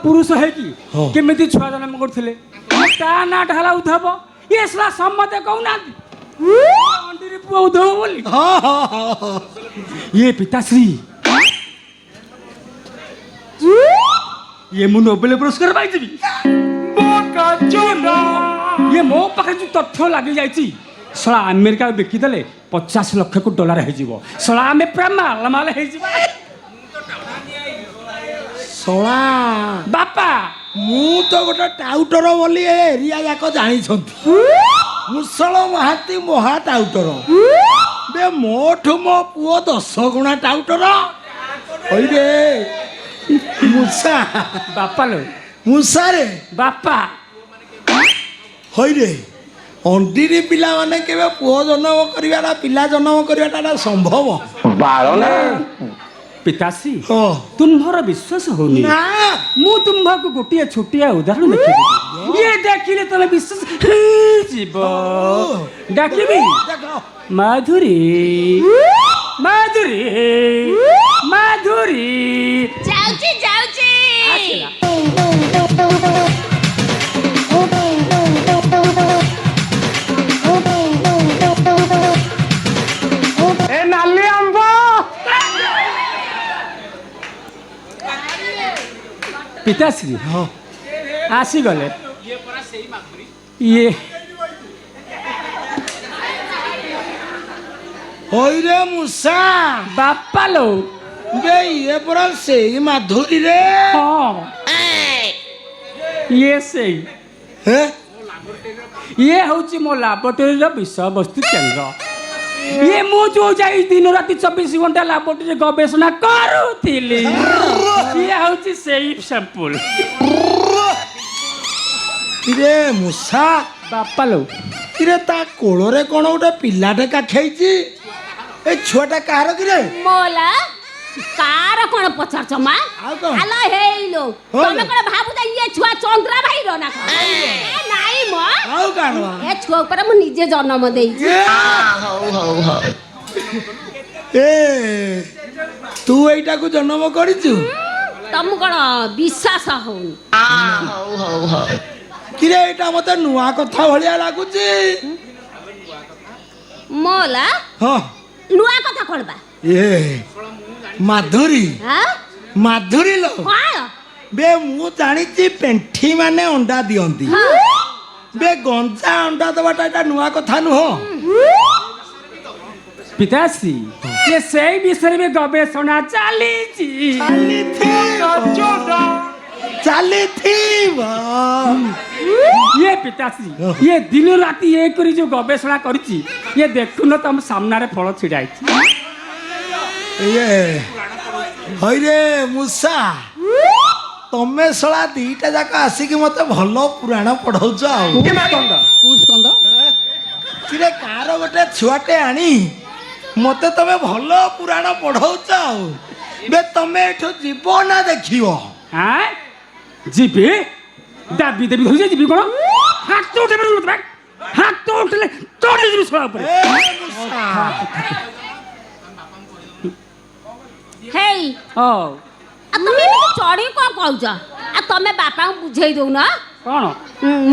ପୁରୁଷ ହେଇକି ହଁ। କେମିତି ଛୁଆ ଜନ୍ମ କରୁଥିଲେ। ତା ନାଁଟା ହେଲା ଉଦ୍ଧବ। ଇଏ ଶଳା ସମସ୍ତେ କହୁନାହାନ୍ତି ଅଣ୍ଡିରେ ପୁଅ ଉଦ୍ଧବ ବୋଲି। ହଁ ହଁ ହଁ ହଁ। ଇଏ ପିତାଶ୍ରୀ ଇଏ ମୁଁ ନୋବେଲ ପୁରସ୍କାର ପାଇଯିବି। ଇଏ ମୋ ପାଖରେ ଯୋଉ ତଥ୍ୟ ଲାଗି ଯାଇଛି ଶଳା ଆମେରିକା ବିକିଦେଲେ $50 ଲକ୍ଷ ହେଇଯିବ। ଶଳା ଆମେ ପୁରା ମାଲାମାଲ ହେଇଯିବ। ଶଳା ବାପା ମୁଁ ତ ଗୋଟେ ଟାଉଟର ବୋଲି ଏ ଏରିଆ ଯାକ ଜାଣିଛନ୍ତି। ମୁସଳ ମହାନ୍ତି ମହା ଟାଉଟର ବେ ମୋଠୁ ମୋ ପୁଅ 10 ଗୁଣା ଟାଉଟର। ହଇରେ ମୂଷା ବାପା ଲୋ ମୂଷାରେ ବାପା ହଇରେ ଅଣ୍ଡିରି ପିଲାମାନେ କେବେ ପୁଅ ଜନ୍ମ କରିବାଟା ପିଲା ଜନ୍ମ କରିବାଟା ସମ୍ଭବ? ପିତାଶ୍ରୀ ହଁ ତୁମ୍ଭର ବିଶ୍ୱାସ ହଉନି। ନା ମୁଁ ତୁମ୍ଭକୁ ଗୋଟିଏ ଛୋଟିଆ ଉଦାହରଣ ଦେଖେଇଦେବି। ଇଏ ଦେଖିଲେ ତମେ ବିଶ୍ୱାସ ହେଇଯିବ। ଡାକିବି ଦେଖ ମାଧୁରୀ ମାଧୁରୀ ମାଧୁରୀ ଯାଉଛି ଯାଉଛି। ଆସିଲା। ଏ ନାଲି ଆମ୍ବ ପିତାଶ୍ରୀ ହଁ ଆସିଗଲେ। ଇଏ ହଇରେ ମୂଷା ବାପା ଲୋ ବେ ଇଏ ପରା ସେଇ ମାଧୁରୀରେ। ହଁ ଇଏ ସେଇ ହେ ଇଏ ହଉଛି ମୋ ଲାବୋରେଟୋରୀର ବିଷୟବସ୍ତୁ କେନ୍ଦ୍ର। ଇଏ ମୁଁ ଯୋଉ ଯାଇ ଦିନ ରାତି 24 ଘଣ୍ଟା ଲାବୋରେଟୋରୀରେ ଗବେଷଣା କରୁଥିଲି ଇଏ ହଉଛି ସେଇ ସାମ୍ପୁଲ। ଇରେ ମୂଷା ବାପା ଲୋ ଇରେ ତା କୋଳରେ କ'ଣ ଗୋଟେ ପିଲାଟେ କାଖେଇଛି? ଏ ଛୁଆଟା କାହାର କିରେ? ମୋଲା କାର କଣ ପଚାରୁଛ ମା? ଆଉ କଣ? ହାଲୋ ହେଇଲୋ ହଁ ତମେ ଲୋ। କଣ ଭାବୁଛ ଇଏ ଛୁଆ ଚନ୍ଦ୍ରା ଭାଇର ନା କଣ? ଏ ନାଇଁ ମ ଆଉ କାଣ? ଏ ଛୁଆ ଉପରେ ମୁଁ ନିଜେ ଜନ୍ମ ଦେଇଛି। ଏ ତୁ ଏଇଟାକୁ ଜନ୍ମ କରିଛୁ? ତମକୁ କଣ ବିଶ୍ୱାସ ହଉନି? କିରେ ଏଇଟା ମତେ ନୂଆ କଥା ଭଳିଆ ଲାଗୁଛି। ମୋଲା ହଁ ନୂଆ କଥା କଣ ବା? ଏ ମାଧୁରୀ ଆଁ? ମାଧୁରୀ ଲୋ କଣ? ବେ ମୁଁ ଜାଣିଛି ପେଣ୍ଠି ମାନେ ଅଣ୍ଡା ଦିଅନ୍ତି। ବେ ଗଞ୍ଜା ଅଣ୍ଡା ଦେବାଟା ଏଇଟା ନୂଆ କଥା ନୁହଁ। ପିତାଶ୍ରୀ ଇଏ ସେଇ ବିଷୟରେ ବି ଗବେଷଣା ଚାଲିଛି। ଚାଲିଥିବ ଇଏ ପିତାଶ୍ରୀ ଇଏ ଦିନ ରାତି ଇଏ କରି ଯୋଉ ଗବେଷଣା କରିଛି ଇଏ ଦେଖୁନ ତମ ସାମ୍ନାରେ ଫଳ ଛିଡା ହେଇଛି। ଇଏ ହଇରେ ମୂଷା ତମେ ଶଳା ଦିଟା ଯାକ ଆସିକି ମତେ ଭଲ ପୁରାଣ ପଢଉଛ ଆଉ। କିରେ କାର ଗୋଟେ ଛୁଆଟେ ଆଣି ମତେ ତମେ ଭଲ ପୁରାଣ ପଢଉଛ ଆଉ। ବେ ତମେ ଏଠୁ ଯିବ ନା ଦେଖିବ? ହାଁ ଯିବି ଦାବି ଦେବି ଧରି ଯିବି କଣ? ହାତ ଉଠେଇ ହାତ ଉଠିଲେ ଚଢି ଯିବି ଶଳା ଉପରେ। ଏ ମୂଷା ହେଇ ହଉ ତମେ ଏମିତି ଚଢି କଣ କହୁଛ? ତମେ ବାପାଙ୍କୁ ବୁଝେଇ ଦଉନ କ'ଣ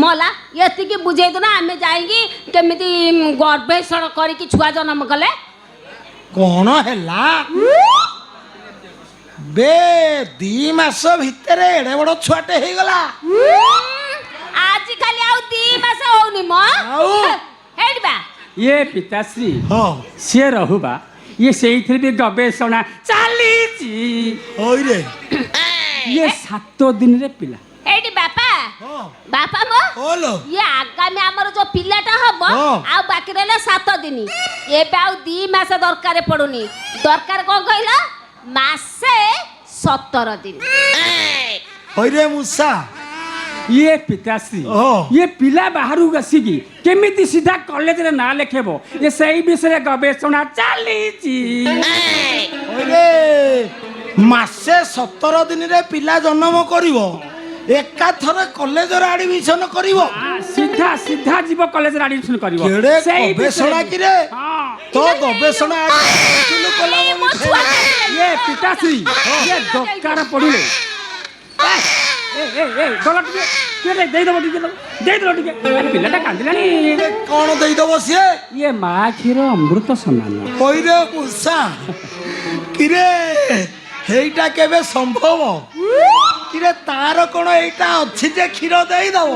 ମଲା ଏତିକି ବୁଝେଇ ଦଉନ ଆମେ ଯାଇକି କେମିତି ଗର୍ଭେଷଣ କରିକି ଛୁଆ ଜନ୍ମ କଲେ। କଣ ହେଲା ବେ 2 ମାସ ଭିତରେ ଏଡେ ବଡ ଛୁଆଟେ ହେଇଗଲା। ଆଜି ଖାଲି ଆଉ 2 ମାସ ହଉନି ମ ଆଉ? ହେଇଟି ବା ଇଏ ପିତାଶ୍ରୀ ହଁ ସିଏ ରହୁବା ଇଏ ସେଇଥିରେ ବି ଗବେଷଣା ଚାଲିଛି। ହଇରେ ଇଏ 7 ଦିନରେ ପିଲା। ହେଇଟି ବାପା ହଁ ବାପା ମ ଓଲୋ ଇଏ ଆଗାମୀ ଆମର ଯୋଉ ପିଲାଟା ହବ ହଁ। ଆଉ ବାକି ରହିଲା 7 ଦିନ। ଏବେ ଆଉ 2 ମାସ ଦରକାର ପଡୁନି। ଦରକାର କଣ କହିଲ? ମାସେ 17 ଦିନ। ହଇରେ ମୂଷା ଇଏ ପିତାଶ୍ରୀ ହଁ। ଇଏ ପିଲା ବାହାରକୁ ଆସିକି କେମିତି ସିଧା କଲେଜରେ ନାଁ ଲେଖେଇବ ଇଏ ସେଇ ବିଷୟରେ ଗବେଷଣା ଚାଲିଛି। ହଇରେ ମାସେ 17 ଦିନରେ ପିଲା ଜନ୍ମ କରିବ ଏକାଥରେ କଲେଜରେ ଆଡମିସନ କରିବ। ସିଧା ସିଧା ଯିବ କଲେଜରେ ଆଡମିସନ କରିବ। କେଡେ ସେଇ ଗବେଷଣା ବିଷୟରେ- କିରେ ହଁ। ତ ଗବେଷଣା ଇଏ ପିତାଶ୍ରୀ ଇଏ ଦରକାର ପଡ଼ିଲେ ଡଲା ଟିକେ ଟିକେ ଦେଇଦବ ଟିକେ ଦେଇଦବ ଟିକେ ପିଲାଟା କାନ୍ଦିଲାଣି। କଣ ଦେଇଦବ ସିଏ? ଇଏ ମା କ୍ଷୀର ଅମୃତ ସମାନ। ହଇରେ ମୂଷା କିରେ ହେଇଟା କେବେ ସମ୍ଭବ କିରେ? ତାର କଣ ଏଇଟା ଅଛି ଯେ କ୍ଷୀର ଦେଇଦବ?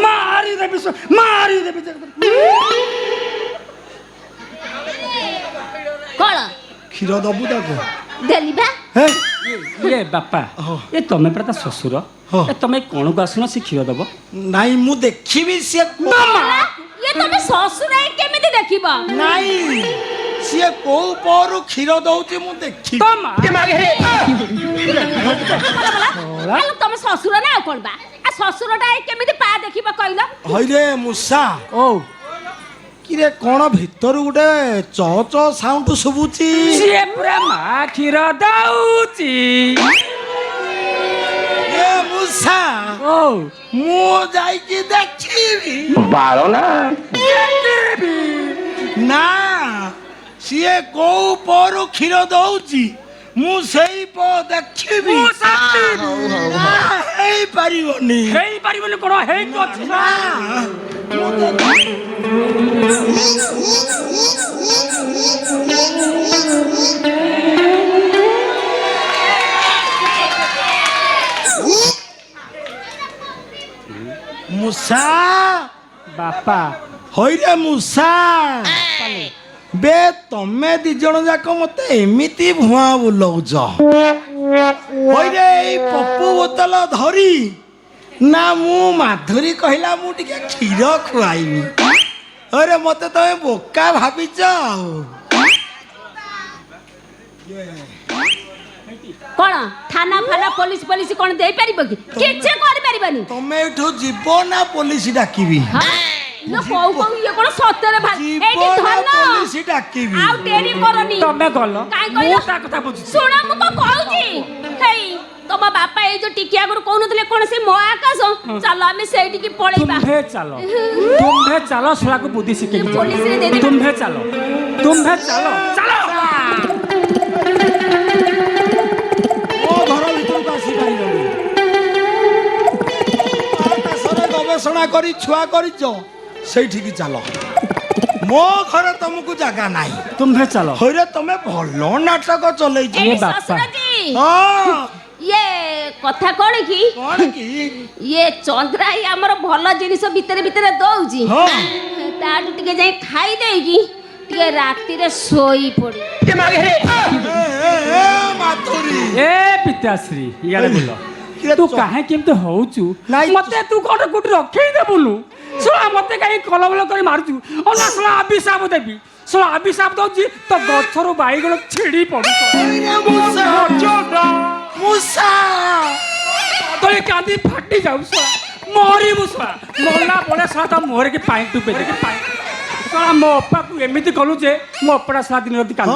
ମାରିଦେବି ମାରିଦେବି। କଣ କ୍ଷୀର ଦବୁ ତାକୁ? ଦେଲି ବା ହେ? ଇଏ ବାପା ଏ ତମେ ପରା ତା ଶ୍ୱଶୁର ହଁ। ଏ ତମେ କଣକୁ ଆସୁନ ସେ କ୍ଷୀର ଦବ। ନାଇଁ ମୁଁ ଦେଖିବି ସିଏ ଇଏ ତମେ ଶ୍ୱଶୁର କେମିତି ଦେଖିବ? ନାଇଁ ସିଏ କୋଉ ପଅରୁ କ୍ଷୀର ଦଉଛି ମୁଁ ଦେଖିବି। ଆଲୋ ତମ ଶ୍ୱଶୁର ନା ଆଉ କଣ ବା? ଶ୍ୱଶୁରଟା କେମିତି ପା ଦେଖିବ କହିଲ? ହଇରେ ମୂଷା ଓ କିରେ କଣ ଭିତରୁ ଗୋଟେ ଚ ଚ ସାଉଣ୍ଡ ଶୁଭୁଛି? ସିଏ ପୁରା ମା କ୍ଷୀର ଦଉଛି। ଏ ମୂଷା ଓ ମୁଁ ଯାଇକି ଦେଖିବି। ନା ସିଏ କୋଉ ପଅରୁ କ୍ଷୀର ଦଉଛି ମୁଁ ସେଇ ଦେଖିବି। ନା, ହେଇପାରିବନି। ହେଇପାରିବନି କଣ ହେଇକି ଅଛି ନା, ମୁଁ ଦେଖିବି। ମୂଷା ବାପା ହଇରେ ମୂଷା ବେ ତମେ 2 ଜଣ ଯାକ ମତେ ଏମିତି ଭୁଆଁ ବୁଲଉଛ। ହଇରେ ଏଇ ପପୁ ବୋତଲ ଧରି ନା ମୁଁ ମାଧୁରୀ କହିଲା ମୁଁ ଟିକେ କ୍ଷୀର ଖୁଆଇନି। ହଇରେ ମତେ ତମେ ବୋକା ଭାବିଛ ଆଉ। କଣ ଥାନା ଫାନା ପୋଲିସ ପୋଲିସ କଣ ଦେଇପାରିବ କି? କିଛି କରିପାରିବନି। ତମେ ଏଠୁ ଯିବ ନା ପୋଲିସ ଡାକିବି? କୋଉ କୋଉ ଇଏ କଣ ସତରେ ଯିବ ଏଇଠି ନା ଧନ ପୋଲିସ ଡାକିବି? ଆଉ ଡେରି କରନି। ତମେ ଗଲ କାଇଁ ମୁଁ କହିଲ? ତା କଥା ବୁଝୁଛି। ଶୁଣ ମୁଁ କଣ କହୁଛି। ହେଇ ତମ ବାପା ଏଇ ଯୋଉ ଟିକି ଆଗରୁ କହୁନଥିଲେ କଣ ସେ ମହାକାଶ ଚାଲ ଆମେ ସେଇଠିକି ପଳେଇବା। ତୁମ୍ଭେ ଚାଲ ଶଳାକୁ ବୁଦ୍ଧି ଶିଖେଇ ପୋଲିସରେ ଦେଇଦେବା। ତୁମ୍ଭେ ଚାଲ ଚାଲ ମୋ ଘର ଭିତରକୁ ଆସିପାରିବନି। ଆକାଶରେ ଗବେଷଣା କରି ଛୁଆ କରିଛ ସେଇଠିକି ଚାଲ। ମୋ ଘରେ ତମକୁ ଜାଗା ନାହିଁ। ତୁମ୍ଭେ ଚାଲ। ହଇରେ ତମେ ଭଲ ନାଟକ ଚଲେଇଛ। ଏଇ ବାପା। ଶ୍ୱଶୁରଜୀ ହଁ ଇଏ କଥା କଣ କି? କଣ କି? ଇଏ ଚନ୍ଦ୍ରା ହିଁ ଆମର ଭଲ ଜିନିଷ ଭିତରେ ଭିତରେ ଦଉଛି। ହଁ। ତାଠୁ ଟିକେ ଯାଇ ଖାଇ ଦେଇକି ଟିକେ ରାତିରେ ଶୋଇ ପଡି। ମାଧୁରୀ ଏ ପିତାଶ୍ରୀ ଇଆଡେ ବୁଲ। କିରେ ତୁ ଚ- କାହିଁ କେମିତି ହଉଛୁ? ନାଇଁ, ମତେ ତୁ କୋଉଠି କୋଉଠି ରଖେଇ ଦେବୁନୁ। ଶଳା ମତେ କାହିଁ କଲବଲ କରି ମାରୁଛୁ? ଅନା ଶଳା ଅଭିଶାପ ଦେବି। ଶଳା ଅଭିଶାପ ଦଉଛି ତ ଗଛରୁ ବାଇଗଣ ଛିଡି ପଡୁଛ। ମୂଷା ତଳେ କାନ୍ଦି ଫାଟି ଯାଉ ଶଳା ମରିବୁ ଶଳା। ମଲା ବେଳେ ଶଳା ତା ମୁହଁରେ କି ପାଣି ଟୁପେ ଦେଖି ପାଣି ଶଳା ମୋ ଅପାକୁ ଏମିତି କଲୁ ଯେ ମୋ ଅପାଟା ଶଳା ଦିନ ରାତି କାନ୍ଦୁ।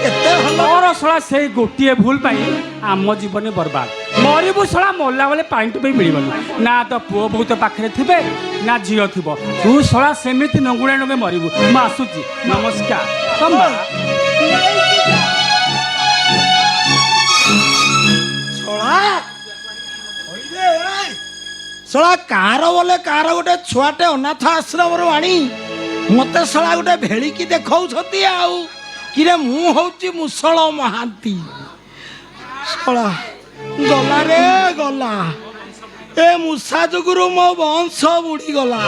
ଏତେ ଭଲ ମୋର ଶଳା ସେଇ ଗୋଟିଏ ଭୁଲ ପାଇଁ ଆମ ଜୀବନ ବର୍ବାଦ। ମରିବୁ ଶଳା ମଲା ବେଳେ ପାଣି ଟୋପେ ମିଳିବନି ନା ତ ପୁଅ ବୋଉ ତୋ ପାଖରେ ଥିବେ ନା ଝିଅ ଥିବ ତୁ ଶଳା ସେମିତି ନଙ୍ଗୁଡ଼ା ନଙ୍ଗେ ମରିବୁ ମୁଁ ଆସୁଛି ନମସ୍କାର ତମା ଶଳା କାର ବୋଲେ କାର ଗୋଟେ ଛୁଆଟେ ଅନାଥ ଆଶ୍ରମରୁ ଆଣି ମତେ ଶଳା ଗୋଟେ ଭେଳିକି ଦେଖାଉଛନ୍ତି ଆଉ କିରେ ମୁଁ ହଉଛି ମୁସଳ ମହାନ୍ତି ଶଳା ଗଲା ରେ ଗଲା ଏ ମୂଷା ଯୋଗୁରୁ ମୋ ବଂଶ ବୁଡ଼ିଗଲା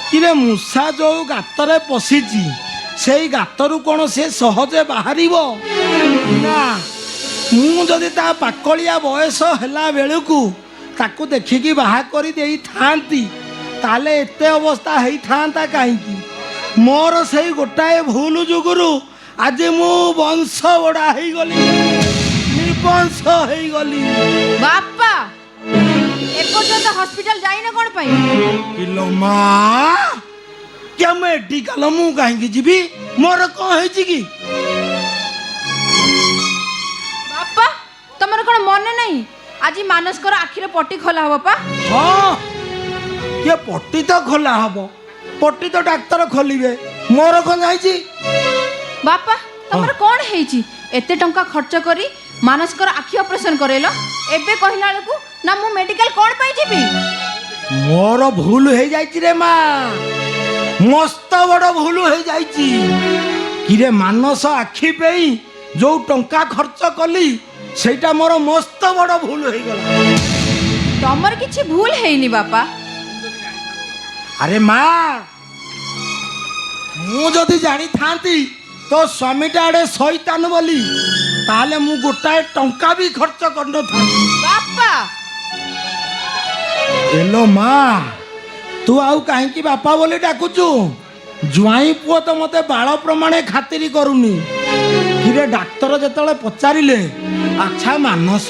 କିରେ ମୂଷା ଯୋଉ ଗାତରେ ପଶିଛି ସେଇ ଗାତରୁ କ'ଣ ସେ ସହଜେ ବାହାରିବ ନା ମୁଁ ଯଦି ତା ପାକଳିଆ ବୟସ ହେଲା ବେଳକୁ ତାକୁ ଦେଖିକି ବାହା କରି ଦେଇଥାନ୍ତି ତାହେଲେ ଏତେ ଅବସ୍ଥା ହେଇଥାନ୍ତା କାହିଁକି ମୋର ସେଇ ଗୋଟାଏ ଭୁଲ ଯୋଗୁରୁ ଆଜି ମୁଁ ବଂଶ ବଡ଼ା ହେଇଗଲି ନିବଂଶ ହେଇଗଲି ବାପା ଏପର୍ଯ୍ୟନ୍ତ ହସ୍ପିଟାଲ ଯାଇନ କ'ଣ ପାଇଁ? କିଲୋ ମା କେ ମେଡିକାଲ ମୁଁ କାହିଁକି ଯିବି ମୋର କ'ଣ ହେଇଛି କି ବାପା ତମର କ'ଣ ମନେ ନାହିଁ ଆଜି ମାନସଙ୍କର ଆଖିରେ ପଟି ଖୋଲା ହବ ପା? ହଁ କିଏ ପଟି ତ ଖୋଲା ହବ ପଟି ତ ଡାକ୍ତର ଖୋଲିବେ ମୋର କ'ଣ ଯାଇଛି ବାପା ତମର କ'ଣ ହେଇଛି ଏତେ ଟଙ୍କା ଖର୍ଚ୍ଚ କରି ମାନସଙ୍କର ଆଖି ଅପରେସନ କରେଇଲ ଏବେ କହିଲା ବେଳକୁ ନା ମୁଁ ମେଡିକାଲ କ'ଣ ପାଇଁ ଯିବି? ମୋର ଭୁଲ ହେଇଯାଇଛି ରେ ମା ମସ୍ତ ବଡ଼ ଭୁଲ ହେଇଯାଇଛି କିରେ ମାନସ ଆଖି ପାଇଁ ଯୋଉ ଟଙ୍କା ଖର୍ଚ୍ଚ କଲି ସେଇଟା ମୋର ମସ୍ତ ବଡ଼ ଭୁଲ ହେଇଗଲା ତମର କିଛି ଭୁଲ ହେଇନି ବାପା ଆରେ ମା ମୁଁ ଯଦି ଜାଣିଥାନ୍ତି ତୋ ସ୍ୱାମୀଟା ଆଡ଼େ ଶଇତାନ ବୋଲି ତାହେଲେ ମୁଁ ଗୋଟାଏ ଟଙ୍କା ବି ଖର୍ଚ୍ଚ କରିନଥାନ୍ତି ବାପା ଏଲୋ ମା ତୁ ଆଉ କାହିଁକି ବାପା ବୋଲି ଡାକୁଛୁ ଜ୍ୱାଇଁ ପୁଅ ତ ମୋତେ ବାଳ ପ୍ରମାଣେ ଖାତିରି କରୁନି କିରେ ଡାକ୍ତର ଯେତେବେଳେ ପଚାରିଲେ ଆଚ୍ଛା ମାନସ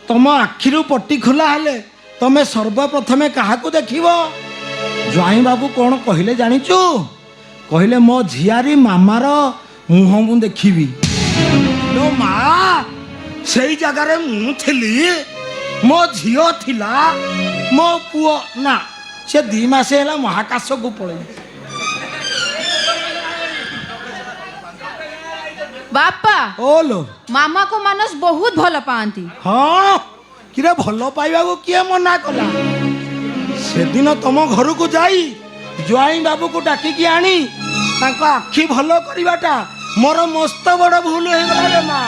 ତମ ଆଖିରୁ ପଟି ଖୋଲା ହେଲେ ତମେ ସର୍ବପ୍ରଥମେ କାହାକୁ ଦେଖିବ ଜ୍ୱାଇଁ ବାବୁ କ'ଣ କହିଲେ ଜାଣିଛୁ କହିଲେ ମୋ ଝିଆରୀ ମାମାର ମୁହଁ ମୁଁ ଦେଖିବି ଲୋ ମା ସେଇ ଜାଗାରେ ମୁଁ ଥିଲି ମୋ ଝିଅ ଥିଲା ମୋ ପୁଅ ନା ସେ 2 ମାସ ହେଲା ମହାକାଶକୁ ପଳେଇଲା ବାପା ଓଲୋ ମାମା କୁ ମାନସ ବହୁତ ଭଲ ପାଆନ୍ତି ହଁ କିରେ ଭଲ ପାଇବାକୁ କିଏ ମନା କଲା ସେଦିନ ତମ ଘରକୁ ଯାଇ ଜ୍ୱାଇଁ ବାବୁକୁ ଡାକିକି ଆଣି ତାଙ୍କ ଆଖି ଭଲ କରିବାଟା ମୋର ମସ୍ତ ବଡ଼ ଭୁଲ ହେଇଗଲା ରେ ମା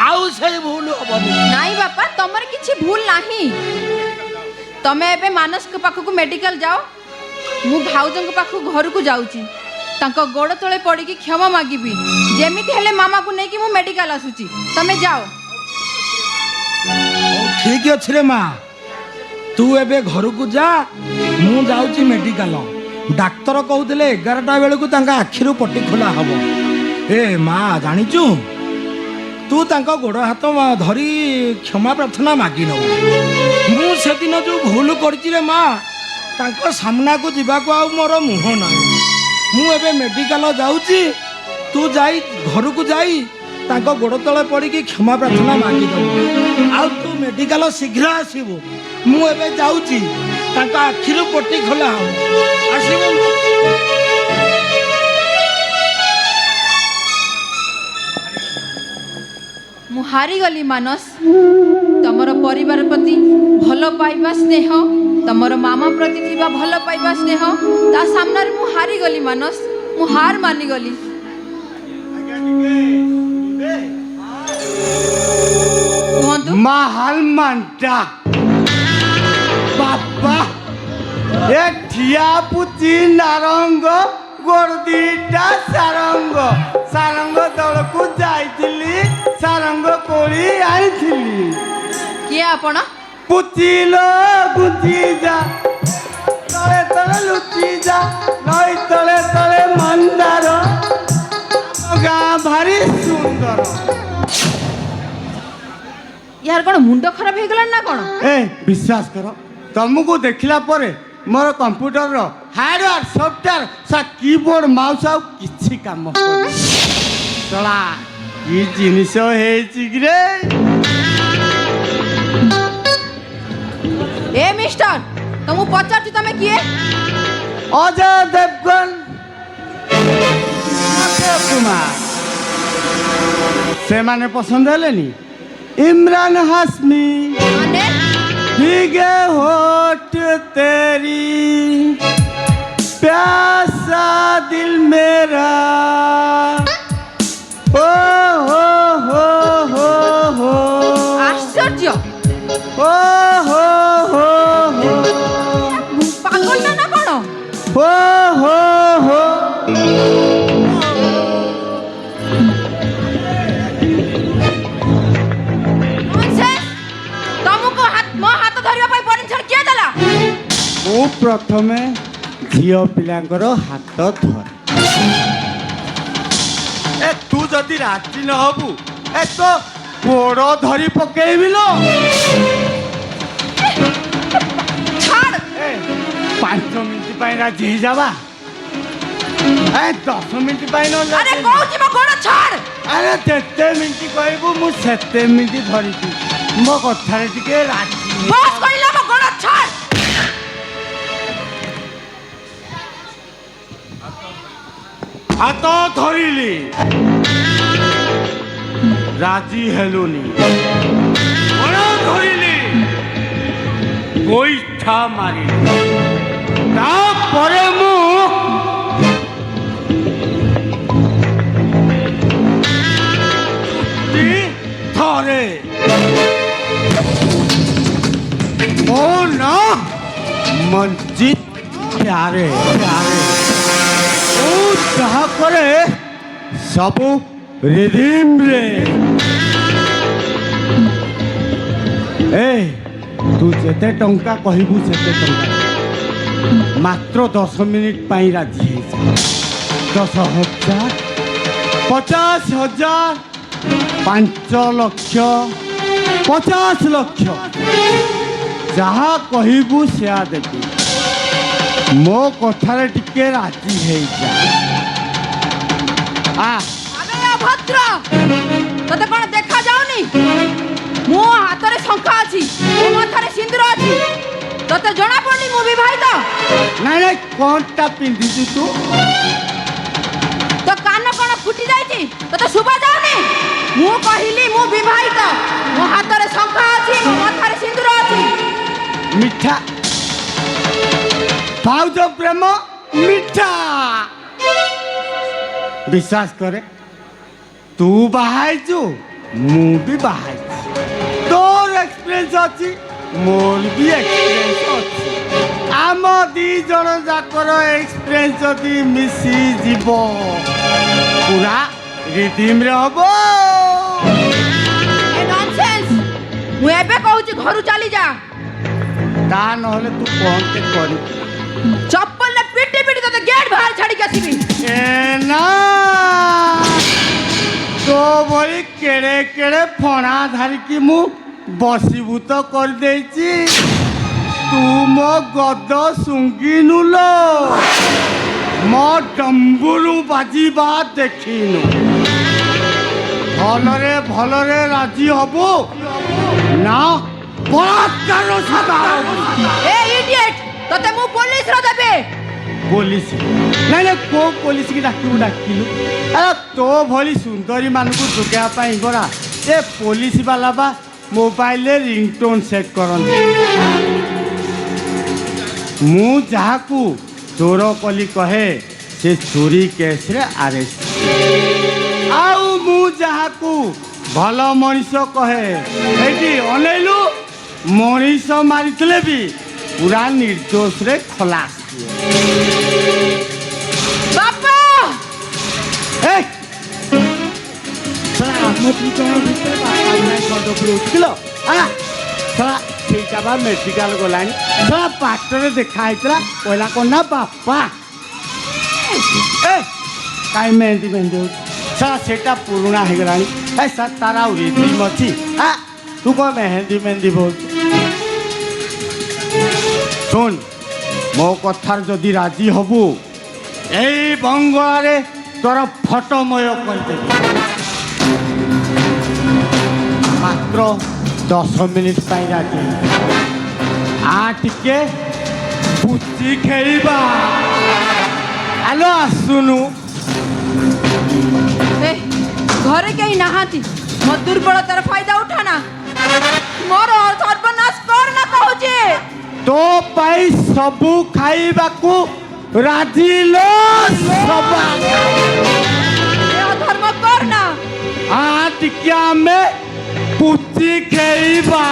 ଆଉ ସେଇ ଭୁଲ ହବନି ନାଇଁ ବାପା ତମର କିଛି ଭୁଲ ନାହିଁ ତମେ ଏବେ ମାନସଙ୍କ ପାଖକୁ ମେଡିକାଲ ଯାଅ ମୁଁ ଭାଉଜଙ୍କ ପାଖକୁ ଘରକୁ ଯାଉଛି ତାଙ୍କ ଗୋଡ଼ ତଳେ ପଡ଼ିକି କ୍ଷମା ମାଗିବି ଯେମିତି ହେଲେ ମାମାକୁ ନେଇକି ମୁଁ ମେଡିକାଲ ଆସୁଛି ତମେ ଯାଅ ହଉ ଠିକ ଅଛି ରେ ମା ତୁ ଏବେ ଘରକୁ ଯା ମୁଁ ଯାଉଛି ମେଡିକାଲ ଡାକ୍ତର କହୁଥିଲେ 11ଟା ବେଳକୁ ତାଙ୍କ ଆଖିରୁ ପଟି ଖୋଲା ହବ ଏ ମା ଜାଣିଛୁ ତୁ ତାଙ୍କ ଗୋଡ଼ ହାତ ଧରି କ୍ଷମା ପ୍ରାର୍ଥନା ମାଗି ନେବୁ ମୁଁ ସେଦିନ ଯେଉଁ ଭୁଲ କରିଛି ରେ ମା ତାଙ୍କ ସାମ୍ନାକୁ ଯିବାକୁ ଆଉ ମୋର ମୁହଁ ନାହିଁ ମୁଁ ଏବେ ମେଡିକାଲ ଯାଉଛି ତୁ ଯାଇ ଘରକୁ ଯାଇ ତାଙ୍କ ଗୋଡ଼ ତଳେ ପଡ଼ିକି କ୍ଷମା ପ୍ରାର୍ଥନା ମାଗିଦେବୁ ଆଉ ତୁ ମେଡିକାଲ ଶୀଘ୍ର ଆସିବୁ ମୁଁ ଏବେ ଯାଉଛି ତାଙ୍କ ଆଖିରୁ ପଟି ଖୋଲା ହବ ଆସିବୁ ମୁଁ ହାରିଗଲି ମାନସ ତମର ପରିବାର ପ୍ରତି ଭଲ ପାଇବା ସ୍ନେହ ତମର ମାମା ପ୍ରତି ଥିବା ଭଲ ପାଇବା ସ୍ନେହ ତା ସାମ୍ନାରେ ମୁଁ ହାରିଗଲି ମାନସ ମୁଁ ହାର ମାନିଗଲି କୁହନ୍ତୁ ମାହାଲ ମାଣ୍ଟା ବାପା ଏ ଠିଆ ପୁଚି ନାରଙ୍ଗ ଗୋଡ଼ ଦିଟା ସାରଙ୍ଗ ଦଳକୁ ଯାଇଥିଲି ସାରଙ୍ଗ କୋଳି ଆଣିଥିଲି କିଏ ଆପଣ ପୁଚିଲ ଗୁଞ୍ଚି ଯା ତଳେ ତଳେ ଲୁଚି ଯା ନଈ ତଳେ ତଳେ ମନ୍ଦାର ଗାଁ ଭାରି ସୁନ୍ଦର यार कौन मुंड खराब हो गला ना कौन ए विश्वास कर तुमको देखला परे मोर कंप्यूटर रो हार्डवेयर सॉफ्टवेयर सा कीबोर्ड माउस आ किछि काम चला की जिनिस हेछि रे ଏ ମିଷ୍ଟର ତ ମୁଁ ପଚାରୁଛି ତମେ କିଏ? ଅଜୟ ଦେବଗନ, ଅକ୍ଷୟ କୁମାର। ସେମାନେ ପସନ୍ଦ ହେଲେନି? इमरान हाशमी, ମାନେ भीगे होठ तेरी, प्यासा दिल मेरा, ओ हो हो हो हो, ଆଶ୍ଚର୍ଯ୍ୟ, ओ हो हो हो, ପାଗଳ ନା କଣ? ओ हो हो। ତମକୁ ମୋ ହାତ ଧରିବା ପାଇଁ ପରମିଶନ କିଏ ଦେଲା? ମୁଁ ପ୍ରଥମେ ଝିଅ ପିଲାଙ୍କର ହାତ ଧରେ। ଏ ତୁ ଯଦି ରାଜି ନ ହବୁ ଏ ତ ଗୋଡ଼ ଧରି ପକେଇବି ଲୋ। ଛାଡ଼। 5 ମିନିଟ୍ ପାଇଁ ରାଜି ହେଇଯାବା। 10 ମିନିଟ୍ ପାଇଁ ଆରେ କହୁଛି ମୋ ଗୋଡ଼ ଛାଡ଼। ଆରେ ଯେତେ ମିନିଟ୍ କହିବୁ ମୁଁ ସେତେ ମିନିଟ୍ ଧରିବି। ମୋ କଥାରେ ଟିକେ ରାଜି ହେଇ। ବସ୍ କହିଲା ମୋ ଗୋଡ଼ ଛାଡ଼। ହାତ ଧରିଲି, ରାଜି ହେଲୁନି। ଗୋଡ଼ ଧରିଲି, ଗୋଇଠା ମାରିଲି। ତାପରେ ମୁଁ ଥରେ ଓ ନା ମଞ୍ଜିତ ପ୍ୟାରେ ପ୍ୟାରେ ମୁଁ ଯାହା କରେ ସବୁ ରିଦିମ୍ରେ। ଏ ତୁ ଯେତେ ଟଙ୍କା କହିବୁ ସେତେ ଟଙ୍କା, ମାତ୍ର 10 ମିନିଟ୍ ପାଇଁ ରାଜି ହେଇଯା। 10,000, 50,000, 5 ଲକ୍ଷ, 50 ଲକ୍ଷ, ଯାହା କହିବୁ ସେୟା ଦେବି। ମୋ କଥାରେ ଟିକେ ରାଜି ହେଇଯା। ଆବେ ଅଭଦ୍ର, ତତେ କ'ଣ ଦେଖା ଯାଉନି? ମୋ ହାତରେ ଶଙ୍ଖ ଅଛି, ମୋ ମାଥାରେ ସିନ୍ଦୁର ଅଛି, ତତେ ଜଣା ପଡୁନି ମୁଁ ବିବାହିତ? ନାଇଁ ନାଇଁ, କ'ଣଟା ପିନ୍ଧିଛୁ ତୁ? ତୋ କାନ କ'ଣ ଫୁଟି ଯାଇଛି? ତତେ ଶୁଭା ଯାଉନି? ମୁଁ କହିଲି ମୁଁ ବିବାହିତ, ମୋ ହାତରେ ଶଙ୍ଖ ଅଛି, ମୋ ମାଥାରେ ସିନ୍ଦୁର ଅଛି। ମିଠା ଭାଉଜ ପ୍ରେମ ମିଠା। ବିଶ୍ୱାସ କରେ, ତୁ ବାହା ହେଇଛୁ, ମୁଁ ବି ବାହା ହେଇଛି। ତୋର ଏକ୍ସପିରିଏନ୍ସ ଅଛି, ମୋର ବି ଏକ୍ସପିରିଏନ୍ସ ଅଛି। ଆମ 2 ଜଣ ଯାକର ଏକ୍ସପିରିଏନ୍ସ ଯଦି ମିଶିଯିବ ପୁରା ରିଦିମ୍ରେ ହବ। ଏ ନନସେନ୍ସ, ମୁଁ ଏବେ କହୁଛି ଘରୁ ଚାଲି ଯା। ତା ନହେଲେ ତୁ କ'ଣ କରିବୁ? ଚପଲରେ ପିଟି ପିଟି ତତେ ଗେଟ୍ ବାହାର ଛାଡ଼ିକି ଆସିବି। ଏ ନା, ତୋ ଭଳି କେଡ଼େ କେଡ଼େ ଫଣା ଧରିକି ମୁଁ ବଶୀଭୂତ କରିଦେଇଛି। ତୁ ମୋ ଗଦ ଶୁଙ୍ଗିନୁ ଲୋ, ମୋ ଡମ୍ବୁରୁ ବାଜିବା ଦେଖିନୁ। ଭଲରେ ଭଲରେ ରାଜି ହବୁ ନା ବଳାତ୍କାର ସଦା ହବୁ। ଏ ଇଡିଏଟ୍, ତତେ ମୁଁ ପୋଲିସର ଦେବି। ପୋଲିସ? ନାଇଁ ନାଇଁ, କୋଉ ପୋଲିସ କି ଡାକିଲୁ? ଆରେ ତୋ ଭଳି ସୁନ୍ଦରୀ ମାନଙ୍କୁ ଯୋଗାଇବା ପାଇଁ ଗରା ଏ ପୋଲିସ ବାଲା ବା ମୋବାଇଲରେ ରିଙ୍ଗଟୋନ୍ ସେଟ୍ କରନ୍ତି। ମୁଁ ଯାହାକୁ ଚୋର କଲି କହେ ସେ ଚୋରି କେସ୍ରେ ଆରେଷ୍ଟ, ଆଉ ମୁଁ ଯାହାକୁ ଭଲ ମଣିଷ କହେ ଏଇଠି ଅନେଇଲୁ, ମଣିଷ ମାରିଥିଲେ ବି ପୁରା ନିର୍ଦ୍ଦୋଷରେ ଖଲାସ। ବାପା, ଆମ 2 ଜଣ ଭିତରେ ବାପା ଭାଇ ଗଣ୍ଡଗୋଳ ଉଠିଲ। ସେଇଟା ବା ମେଡିକାଲ ଗଲାଣି। ବାଟରେ ଦେଖା ହେଇଥିଲା, କହିଲା କ'ଣ ନା ବାପା କାହିଁ ମେହେନ୍ଦି ମେହେନ୍ଦି ହେଉଛି। ସେଇଟା ପୁରୁଣା ହେଇଗଲାଣି। ତାର ଆଉ ରିଦିମ୍ ଅଛି। ତୁ କ'ଣ ମେହେନ୍ଦି ମେହେନ୍ଦି ବୋଲଛୁ? ଶୁଣ, ମୋ କଥାରେ ଯଦି ରାଜି ହବୁ ଏଇ ବଙ୍ଗଳାରେ ତୋର ଫଟୋମୟ କରିଦେବି। ମାତ୍ର 10 ମିନିଟ୍ ପାଇଁ ରାଜି। ଟିକେ ପୁଚି ଖେଳିବା। ଆଲୋ ଆସୁନୁ। ଏ ଘରେ କେହି ନାହାନ୍ତି, ମୋ ଦୁର୍ବଳତାର ଫାଇଦା ଉଠାନା, ମୋର ସର୍ବନାଶ କରନା କହୁଛି। ତୋ ପାଇଁ ସବୁ ଖାଇବାକୁ ରାଜି ଲୋ ସବା। ଏ ଅଧର୍ମ କରନା। ଟିକେ ଆମେ ପୁଚି ଖେଳିବା।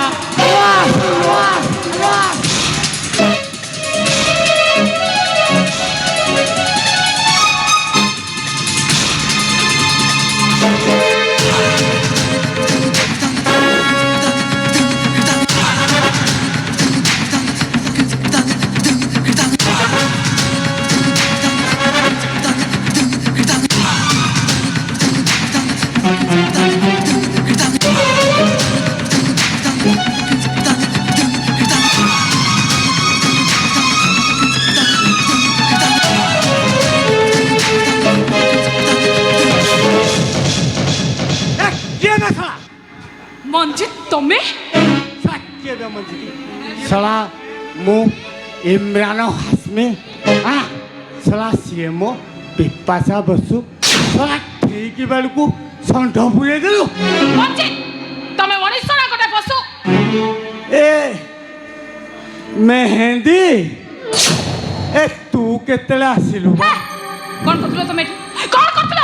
ମଞ୍ଜିତ ତମେ ଶଳା ମୁଁ ଇମ୍ରାନ ହାସମି। ଶଳା ସିଏ ମୋ ପିପାସା ବସୁ। ଶଳା ଠିକ ବେଳକୁ ଷଣ୍ଢ ପୁରେଇ ଦେଲୁ। ମଞ୍ଜିତ ତମେ ମଣିଷ ନା ଗୋଟେ ପଶୁ? ଏ ମେହେନ୍ଦି, ଏ ତୁ କେତେବେଳେ ଆସିଲୁ? କଣ କରୁଥିଲ ତମେ ଏଠି? କଣ କରୁଥିଲ?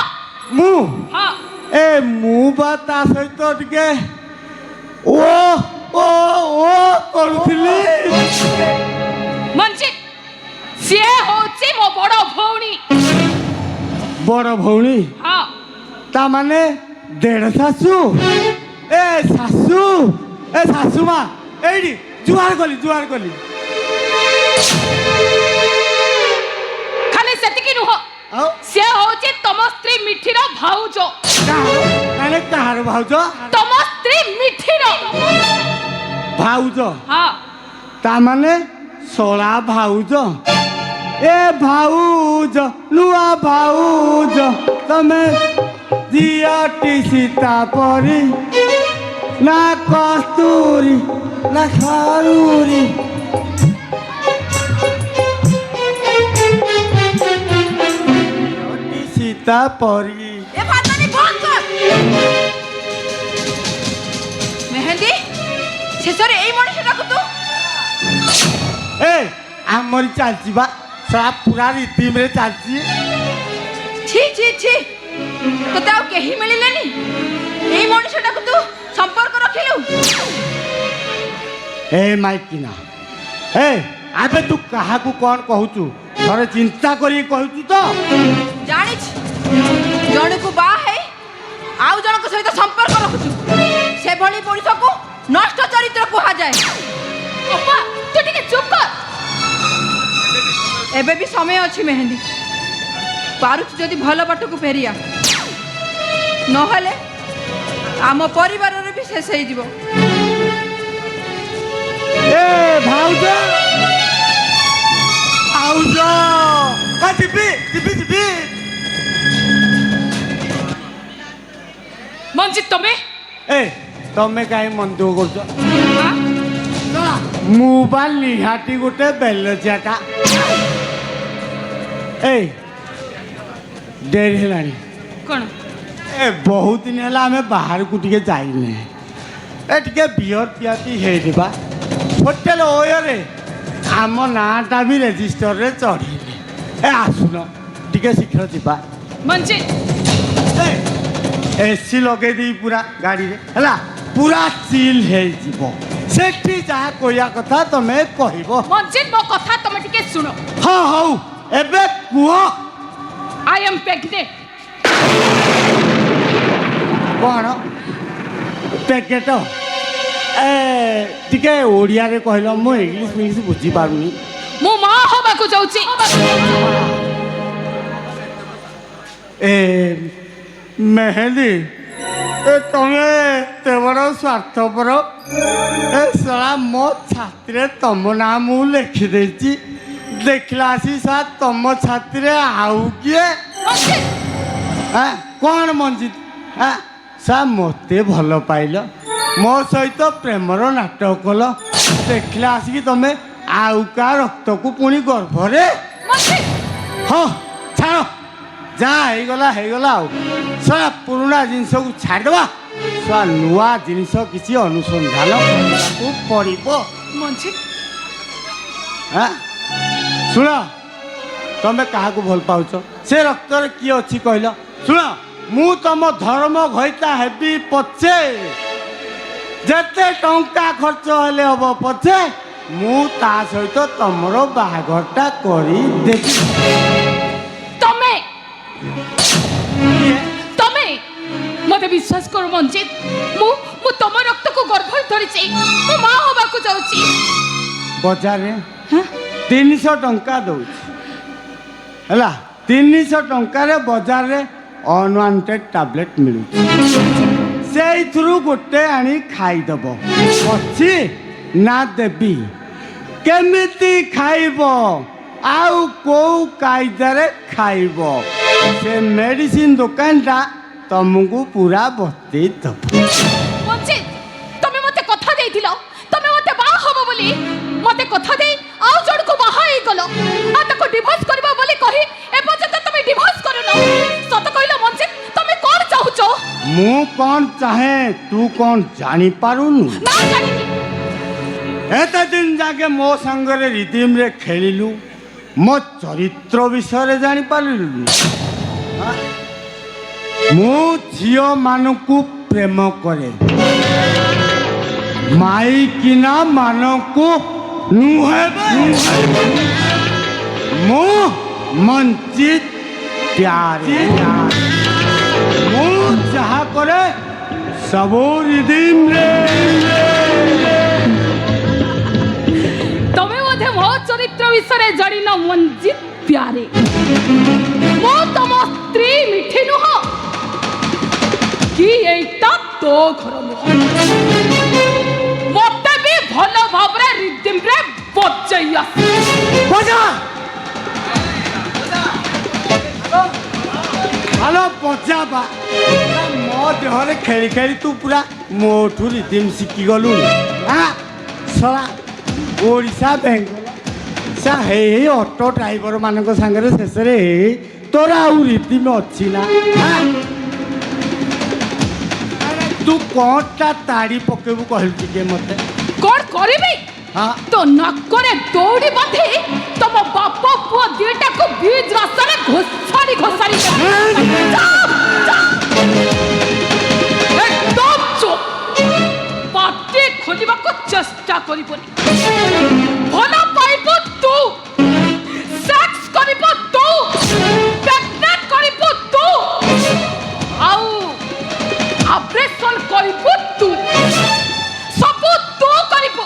ମୁଁ ହଁ ମୁଁ ବା ତା ସହିତ ଟିକେ ଓ ଓ ଓ କରୁଥିଲି। ମଞ୍ଜିତ ସିଏ ହଉଛି ମୋ ବଡ ଭଉଣୀ। ବଡ ଭଉଣୀ? ହଁ ତା ମାନେ ଦେଢ଼ ଶାଶୁ। ଏ ଶାଶୁ, ଏ ଶାଶୁ ମା ଏଇଠି ଜୁହାର କଲି ଜୁହାର କଲି। ଖାଲି ସେତିକି ନୁହଁ, ଆଉ ସେ ହଉଛି ତମ ସ୍ତ୍ରୀ ମିଠିର ଭାଉଜ। କାହାର କାହାର ଭାଉଜ? ତମ ସ୍ତ୍ରୀ ମିଠିର ଭାଉଜ? ହଁ ତା ମାନେ ଶଳା ଭାଉଜ। ଏ ଭାଉଜ, ନୂଆ ଭାଉଜ, ତମେ ଝିଅଟି ସୀତା ପରି ନା କସ୍ତୁରୀ ନା ଖାରୁରୀ। ସୀତା ପରି। ଏ ଭାତନି ବନ୍ଦ କର। ମେହେନ୍ଦି, ଶେଷରେ ଏଇ ମଣିଷଟାକୁ ତୁ ଏ ଆମରି ଚାଲିଛି ବା, ଶଳା ପୁରା ରୀତିମରେ ଚାଲିଛି। छी छी छी, ତୋତେ ଆଉ କେହି ମିଳିଲେନି? ଏଇ ମଣିଷଟାକୁ ତୁ ସମ୍ପର୍କ ରଖିଲୁ? ଏ ମାଇକିନା, ଏ ଆବେ ତୁ କାହାକୁ କ'ଣ କହୁଛୁ? ଥରେ ଚିନ୍ତା କରିକି କହୁଛୁ ତ? ଜାଣିଛି, ଜଣକୁ ବାହା ହେଇ ଆଉ ଜଣଙ୍କ ସହିତ ସମ୍ପର୍କ ରଖୁଛୁ। ସେଭଳି ପୁରୁଷକୁ ନଷ୍ଟ ଚରିତ୍ର କୁହାଯାଏ। ଅପା ତୁ ଟିକେ ଚୁପ କର। ଏବେ ବି ସମୟ ଅଛି ମେହେନ୍ଦି, ପାରୁଛୁ ଯଦି ଭଲ ବାଟକୁ ଫେରିଆ, ନହେଲେ ଆମ ପରିବାରରେ ବି ଶେଷ ହେଇଯିବ। ଏ ଭାଉଜ, ଭାଉଜ, ଯିବି ଯିବି ଯିବି। ମଞ୍ଜିତ ତମେ ଏ ତମେ କାହିଁ ମନ ଦୁଃଖ କରୁଛ? ହଁ? ମୁଁ ବା ନିହାତି ଗୋଟେ ବେଲଜିଆଟା। ଏ ଡେରି ହେଲାଣି। କଣ ଏ ବହୁତ ଦିନ ହେଲା ଆମେ ବାହାରକୁ ଟିକେ ଯାଇନେ। ଏ ଟିକେ ବିୟର ପିଆ ପିଇ ହେଇଯିବା। ହୋଟେଲ ଓୟରେ ଆମ ନାଁଟା ବି ରେଜିଷ୍ଟରରେ ଚଢ଼ିନି। ଏ ଆସୁନ ଟିକେ ଶୀଘ୍ର ଯିବା। ମଞ୍ଜିତ ଏସି ଲଗେଇ ଦେଇ ପୁରା ଗାଡ଼ିରେ ହେଲା, ପୁରା ଚିଲ୍ ହେଇଯିବ। ସେଠି ଯାହା କହିବା କଥା ତମେ କହିବ। ମଞ୍ଜିତ ମୋ କଥା ତମେ ଟିକେ ଶୁଣ। ହଁ ହଉ, ଏବେ କୁହ। I M pregnant. କ'ଣ ପ୍ୟାକେଟ? ଏ ଟିକେ ଓଡ଼ିଆରେ କହିଲ, ମୁଁ ଇଂଲିଶ ବୁଝିପାରୁନି। ମୁଁ ମା ହବାକୁ ଯାଉଛି। ଏ ମେହେନ୍ଦି, ଏ ତମେ ଏତେ ବଡ଼ ସ୍ୱାର୍ଥପର। ଏ ଶଳା ମୋ ଛାତିରେ ତମ ନାଁ ମୁଁ ଲେଖିଦେଇଛି, ଦେଖିଲା ଆସି ସାର୍ ତମ ଛାତିରେ ଆଉ କିଏ? କ'ଣ ମଞ୍ଜିତ? ସାର୍ ମୋତେ ଭଲ ପାଇଲ? ମୋ ସହିତ ପ୍ରେମର ନାଟକ କଲ ଦେଖିଲା ଆସିକି ତମେ ଆଉ କାହା ରକ୍ତକୁ ପୁଣି ଗର୍ଭରେ ମଞ୍ଜିତ ହଁ ଛାଡ଼ ଯାହା ହେଇଗଲା ଆଉ ସଳା ପୁରୁଣା ଜିନିଷକୁ ଛାଡ଼ିଦେବା ସଳା ନୂଆ ଜିନିଷ କିଛି ଅନୁସନ୍ଧାନ କରିବାକୁ ପଡ଼ିବ। ମଞ୍ଜିତ ଆଁ? ଶୁଣ ତମେ କାହାକୁ ଭଲ ପାଉଛ ସେ ରକ୍ତରେ କିଏ ଅଛି କହିଲ? ଶୁଣ ମୁଁ ତମ ଧର୍ମ ଘଇତା ହେବି ପଛେ ଯେତେ ଟଙ୍କା ଖର୍ଚ୍ଚ ହେଲେ ହବ ପଛେ ମୁଁ ତା ସହିତ ତମର ବାହାଘରଟା କରିଦେବି। ତମେ ତମେ ମତେ ବିଶ୍ୱାସ କର ମଞ୍ଜିତ ମୁଁ ତମ ରକ୍ତକୁ ଗର୍ଭରେ ଧରିଛି ମୁଁ ମା ହବାକୁ ଯାଉଛି। ବଜାରରେ 300 ଟଙ୍କା ଦଉଛି ହେଲା 300 ଟଙ୍କାରେ ବଜାରରେ ଅନୱାଣ୍ଟେଡ୍ ଟାବଲେଟ୍ ମିଳୁଛି ସେଇଥିରୁ ଗୋଟେ ଆଣି ଖାଇଦେବ ଅଛି ନା ଦେବି କେମିତି ଖାଇବ ଆଉ କୋଉ କାଇଦାରେ ଖାଇବ ସେ ମେଡିସିନ ଦୋକାନଟା ତମକୁ ପୁରା ବତେଇ ଦେବ। ମଞ୍ଜିତ ତମେ ମତେ କଥା ଦେଇଥିଲ ତମେ ମତେ ବାହା ହବ ବୋଲି ମତେ କଥା ଦେଇ ଆଉ ଜଣକୁ ବାହା ହେଇଗଲ ଆଉ ତାକୁ ଡିଭୋର୍ସ କରିବ ବୋଲି କହି ଏପର୍ଯ୍ୟନ୍ତ ତମେ ଡିଭୋର୍ସ କରୁନ ସତ କହିଲ ମଞ୍ଜିତ ତମେ କଣ ଚାହୁଁଛ? ମୁଁ କଣ ଚାହେଁ ତୁ କଣ ଜାଣିପାରୁନୁ? ନା ଜାଣିନି ଏତେ ଦିନ ଯାକେ ମୋ ସାଙ୍ଗରେ ରିଦିମରେ ଖେଳିଲୁ ମୋ ଚରିତ୍ର ବିଷୟରେ ଜାଣିପାରିଲୁ? ମୁଁ ଝିଅମାନଙ୍କୁ ପ୍ରେମ କରେ ମାଇକିନା ମାନଙ୍କୁ ନୁହେଁ ମୁଁ ମଞ୍ଜିତ ପ୍ୟାରେ ମୁଁ ଯାହା କରେ ସବୁ ରିଦିମରେ ତମେ ବୋଧେ ମୋ ଚରିତ୍ର ବିଷୟରେ ଜାଣିନ ମଞ୍ଜିତ ପ୍ୟାରେ ମୁଁ ତମ ସ୍ତ୍ରୀ ମିଠି ନୁହଁ କି ଏଇଟା ତୋ ଘର ନୁହଁ ମତେ ବି ଭଲ ଭାବରେ ରିଦିମରେ ବଜେଇ ଆସେ ବଜା ହ୍ୟାଲୋ ବଜା ବା ମୋ ଦେହରେ ଖେଳି ଖେଳି ତୁ ପୁରା ମୋଠୁ ରିଦିମ ଶିଖିଗଲୁଣି ଶଳା ଓଡ଼ିଶା ବେଙ୍ଗଲ ସା ହେଇ ଅଟୋ ଡ୍ରାଇଭର ମାନଙ୍କ ସାଙ୍ଗରେ ଶେଷରେ ହେଇ ତୋର ଆଉ ରିଦିମ ଅଛି ନା ତୁ କଣଟା ତାଡ଼ି ପକେଇବୁ କହିଲୁ ଟିକେ ମତେ କଣ କରିବି ହଁ ତ ନାକରେ ଦୌଡ଼ି ବାନ୍ଧି ତମ ବାପ ପୁଅ ଦିଟାକୁ ବୀଜ ରାସ୍ତାରେ ଘୋଷାରି ଏକଦମ ଚୁପ ପାଟି ଖୋଲିବାକୁ ଚେଷ୍ଟା କରିବନି ଭଲ ପାଇବୁ ତୁ ସେକ୍ସ କରିବୁ ତୁ ପ୍ରେଗନେଣ୍ଟ କରିବୁ ତୁ ଆଉ ଅପରେସନ କରିବୁ ତୁ ସବୁ ତୁ କରିବୁ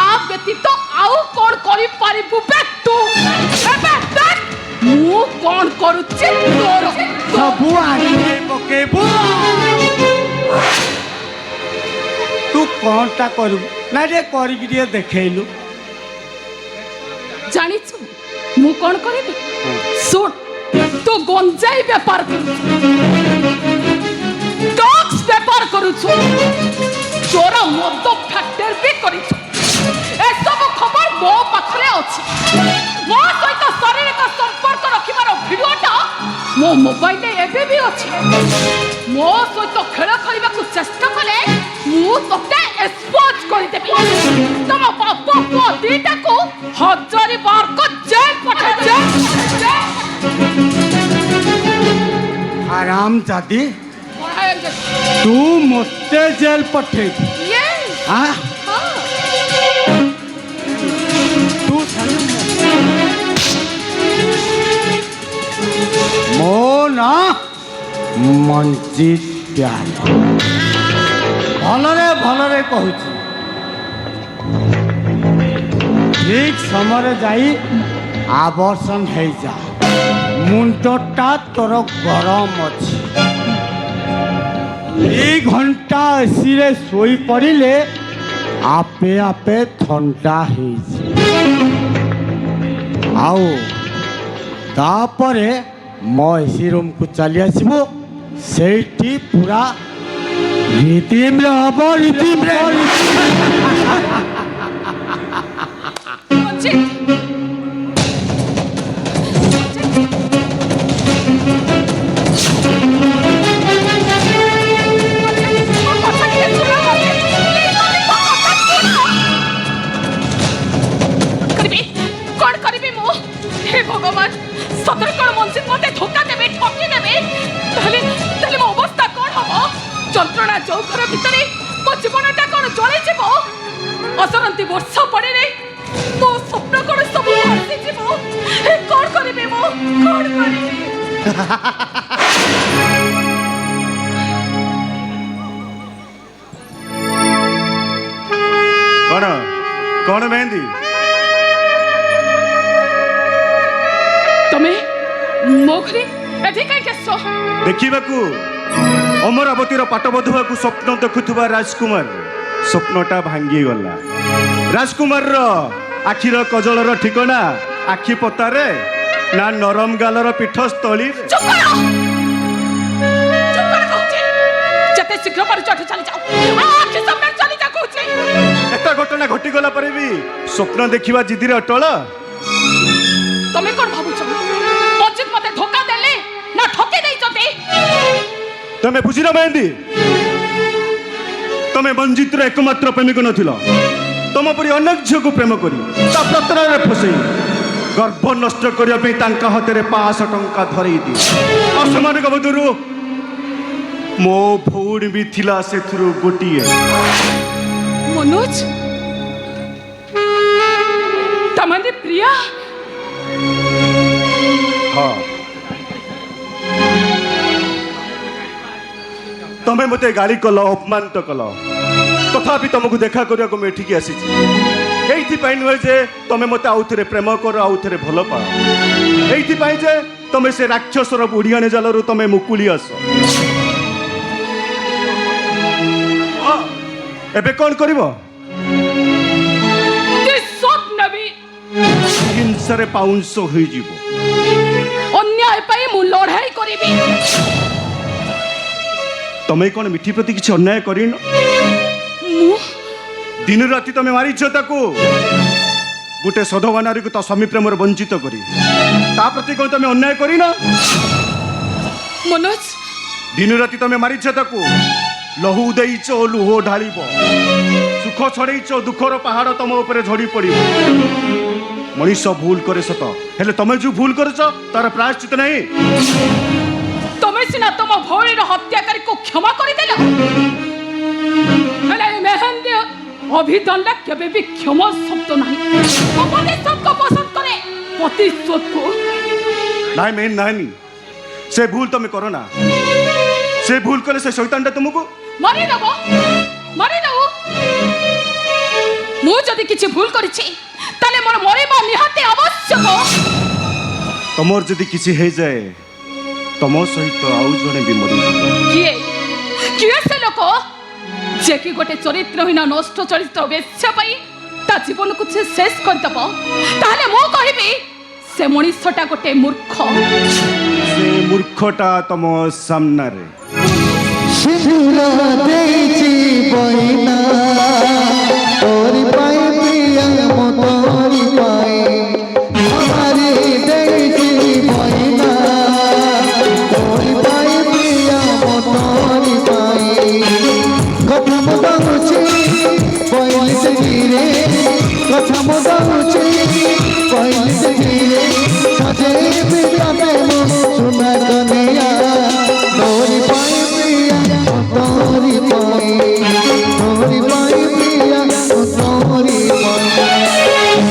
ଆ ବ୍ୟତୀତ ଆଉ କଣ କରିପାରିବୁ ବେ ତୁ ଏବେ ଦେଖ ମୁଁ କଣ କରୁଛି ତୋର ସବୁ ଆଗରେ ପକେଇବୁ ତୁ କଣଟା କରିବୁ ନା ଟିକେ କରିକି ଟିକେ ଦେଖେଇଲୁ ଜାଣିଛୁ ମୁଁ କଣ କରିବି ଶୁଣ ତୁ ଗଞ୍ଜାଇ ବେପାର କରୁଛୁ ଡ୍ରଗ୍ସ ବେପାର କରୁଛୁ ଚୋର ମଦ ଫ୍ୟାକ୍ଟର ବି କରିଛୁ ଏସବୁ ଖବର ମୋ ପାଖରେ ଅଛି ମୋ ସହିତ ଶାରୀରିକ ସମ୍ପର୍କ ରଖିବାର ଭିଡିଓଟା ମୋ ମୋବାଇଲରେ ଏବେ ବି ଅଛି ମୋ ସହିତ ଖେଳ ଖେଳିବାକୁ ଚେଷ୍ଟା କଲେ ମୁଁ ତତେ ଏକ୍ସପୋଜ କରିଦେବି ତମ ବାପ ପୁଅ ଦିଟାକୁ ହଜାରି ବାରକ ଜେଲ ପଠାଇଛି ଆରାମ ଜାଦି ତୁ ମୋତେ ଜେଲ ପଠେଇବୁ ତୁ ମୋ ନା ମଞ୍ଜିତ ପ୍ୟାରେ ଭଲରେ କହୁଛି ଠିକ ସମୟରେ ଯାଇ ଆବର୍ଷଣ ହେଇଯା ମୁଣ୍ଡଟା ତୋର ଗରମ ଅଛି 2 ଘଣ୍ଟା ଏସିରେ ଶୋଇ ପଡ଼ିଲେ ଆପେ ଆପେ ଥଣ୍ଡା ହେଇଛି ଆଉ ତାପରେ ମୋ ଏସି ରୁମକୁ ଚାଲି ଆସିବୁ ସେଇଠି ପୁରା ରୀତିମ୍ରେ ହବ ରୀତିମ୍ରେ ମଞ୍ଜିତ ভগবান সতরে কোন মঞ্জিত মতে ধোকা দেবে ঠকি দেবে তাহলে মো অবস্থা কোন হব যন্ত্রণা যৌঘর ভিতরে মো জীবনটা কোন জ্বলে যাব অসরন্তি বর্ষ পড়ে রে মো স্বপ্ন কোন সবু ভাসি যাব কোন করিবে মো কোন করিবে କଣ କଣ ମେହେନ୍ky তুমি ମୋ ଘରେ ଏଠି କାହିଁକି ଆସିଛ ଦେଖିବାକୁ ଅମରାବତୀର ପାଟ ବଧୁବାକୁ ସ୍ୱପ୍ନ ଦେଖୁଥିବା ରାଜକୁମାର ସ୍ୱପ୍ନଟା ଭାଙ୍ଗିଗଲା। ରାଜକୁମାରର ଆଖିର କଜଳର ଠିକଣା ଆଖି ପତାରେ ନା ନରମ ଗାଲର ପୀଠସ୍ଥଳୀରେ। ଚୁପ କର କହୁଛି ଯେତେ ଶୀଘ୍ର ପାରୁଛ ଏଠି ଚାଲି ଯାଅ ଆଖି ସାମ୍ନାରେ ଚାଲି ଯାଅ କହୁଛି ଏତେ ଘଟଣା ଘଟିଗଲା ପରେ ବି ସ୍ୱପ୍ନ ଦେଖିବା ଜିଦିରେ ଅଟଳ। ତମେ କଣ ଭାବୁଛ ମଞ୍ଜିତ ମତେ ଧୋକା ଦେଲେ ନା ଠକି ଦେଇଛନ୍ତି ତମେ ବୁଝିଲ ମେହେନ୍ଦି ତମେ ମଞ୍ଜିତର ଏକମାତ୍ର ପ୍ରେମିକ ନଥିଲ। ତମ ପରି ଅନେକ ଝିଅକୁ ପ୍ରେମ କରି ତା ପ୍ରତାରଣାରେ ଫସେଇ ଗର୍ଭ ନଷ୍ଟ କରିବା ପାଇଁ ତାଙ୍କ ହାତରେ 500 ଟଙ୍କା ଧରେଇ ଦିଏ ଆଉ ସେମାନଙ୍କ ମଧ୍ୟରୁ ମୋ ଭଉଣୀ ବି ଥିଲା ସେଥିରୁ ଗୋଟିଏ। ମନୋଜ ତମେ ପ୍ରିୟା ହଁ ତମେ ମୋତେ ଗାଳି କଲ ଅପମାନିତ କଲ ତଥାପି ତମକୁ ଦେଖା କରିବାକୁ ମୁଁ ଏଠିକି ଆସିଛି। এইଥିପାଇଁ ନୁହେଁ ଯେ ତମେ ମୋତେ ଆଉଥରେ ପ୍ରେମ କର ଆଉଥରେ ଭଲ ପାଅ এইଥିପାଇଁ ଯେ ତମେ ସେ ରାକ୍ଷସର ବୁଢ଼ିଆଣୀ ଜାଲରୁ ତମେ ମୁକୁଳି ଆସ। ଏବେ କ'ଣ କରିବ ହିଂସାରେ ପାଉଁଶ ହୋଇଯିବ। ଅନ୍ୟାୟ ପାଇଁ ମୁଁ ଲଢ଼ାଇ କରିବି। ତମେ କ'ଣ ମିଠି ପ୍ରତି କିଛି ଅନ୍ୟାୟ କରିନ? ଦିନ ରାତି ତମେ ମାରିଛ ତାକୁ ଗୋଟେ ସଧବା ନାରୀକୁ ତା ସ୍ୱାମୀ ପ୍ରେମରେ ବଞ୍ଚିତ କରି ତା ପ୍ରତି କ'ଣ ତମେ ଅନ୍ୟାୟ କରିନ? ମନୋଜ ଦିନ ରାତି ତମେ ମାରିଛ ତାକୁ ଲହୁ ଦେଇଛ ଲୁହ ଢାଳିବ ସୁଖ ଛଡ଼େଇଛ ଦୁଃଖର ପାହାଡ଼ ତମ ଉପରେ ଝଡ଼ି ପଡ଼ିବ। ମଣିଷ ଭୁଲ କରେ ସତ ହେଲେ ତମେ ଯୋଉ ଭୁଲ କରିଛ ତାର ପ୍ରାୟଶ୍ଚିତ ନାହିଁ। ତମେ ସିନା ତମ ଭଉଣୀର ହତ୍ୟାକାରୀକୁ କ୍ଷମା କରିଦେଲ ହେଲେ ମେହେନ୍ଦି ଅଭିଦଣ୍ଡ କେବେ ବି କ୍ଷମା ଶବ୍ଦ ନାହିଁ। ପ୍ରତିଶୋଧକୁ ପସନ୍ଦ କରେ ପ୍ରତିଶୋଧକୁ ନାଇଁ ମେନ୍ ନାହିଁ ସେ ଭୁଲ ତମେ କର ନା। ସେ ଭୁଲ କଲେ ସେ ଶୈତାନଟା ତୁମକୁ ମାରିଦେବ। ମୁଁ ଯଦି କିଛି ଭୁଲ କରିଛି ତାହେଲେ ମୋର ମରିବା ନିହାତି ଆବଶ୍ୟକ। ତମର ଯଦି କିଛି ହେଇଯାଏ ତମ ସହିତ ଆଉ ଜଣେ ବି ମରିଯିବ। କିଏ ସେ ଲୋକ ଯେ କି ଗୋଟେ ଚରିତ୍ରହୀନ ନଷ୍ଟ ଚରିତ୍ର ବେଶ୍ୟା ପାଇଁ ତା ଜୀବନକୁ ସେ ଶେଷ କରିଦେବ? ତାହେଲେ ମୁଁ କହିବି ସେ ମଣିଷଟା ଗୋଟେ ମୂର୍ଖ। ସେ ମୂର୍ଖଟା ତମ ସାମ୍ନାରେ ସିନ୍ଦୁର ଦେଇଛି ବଇନା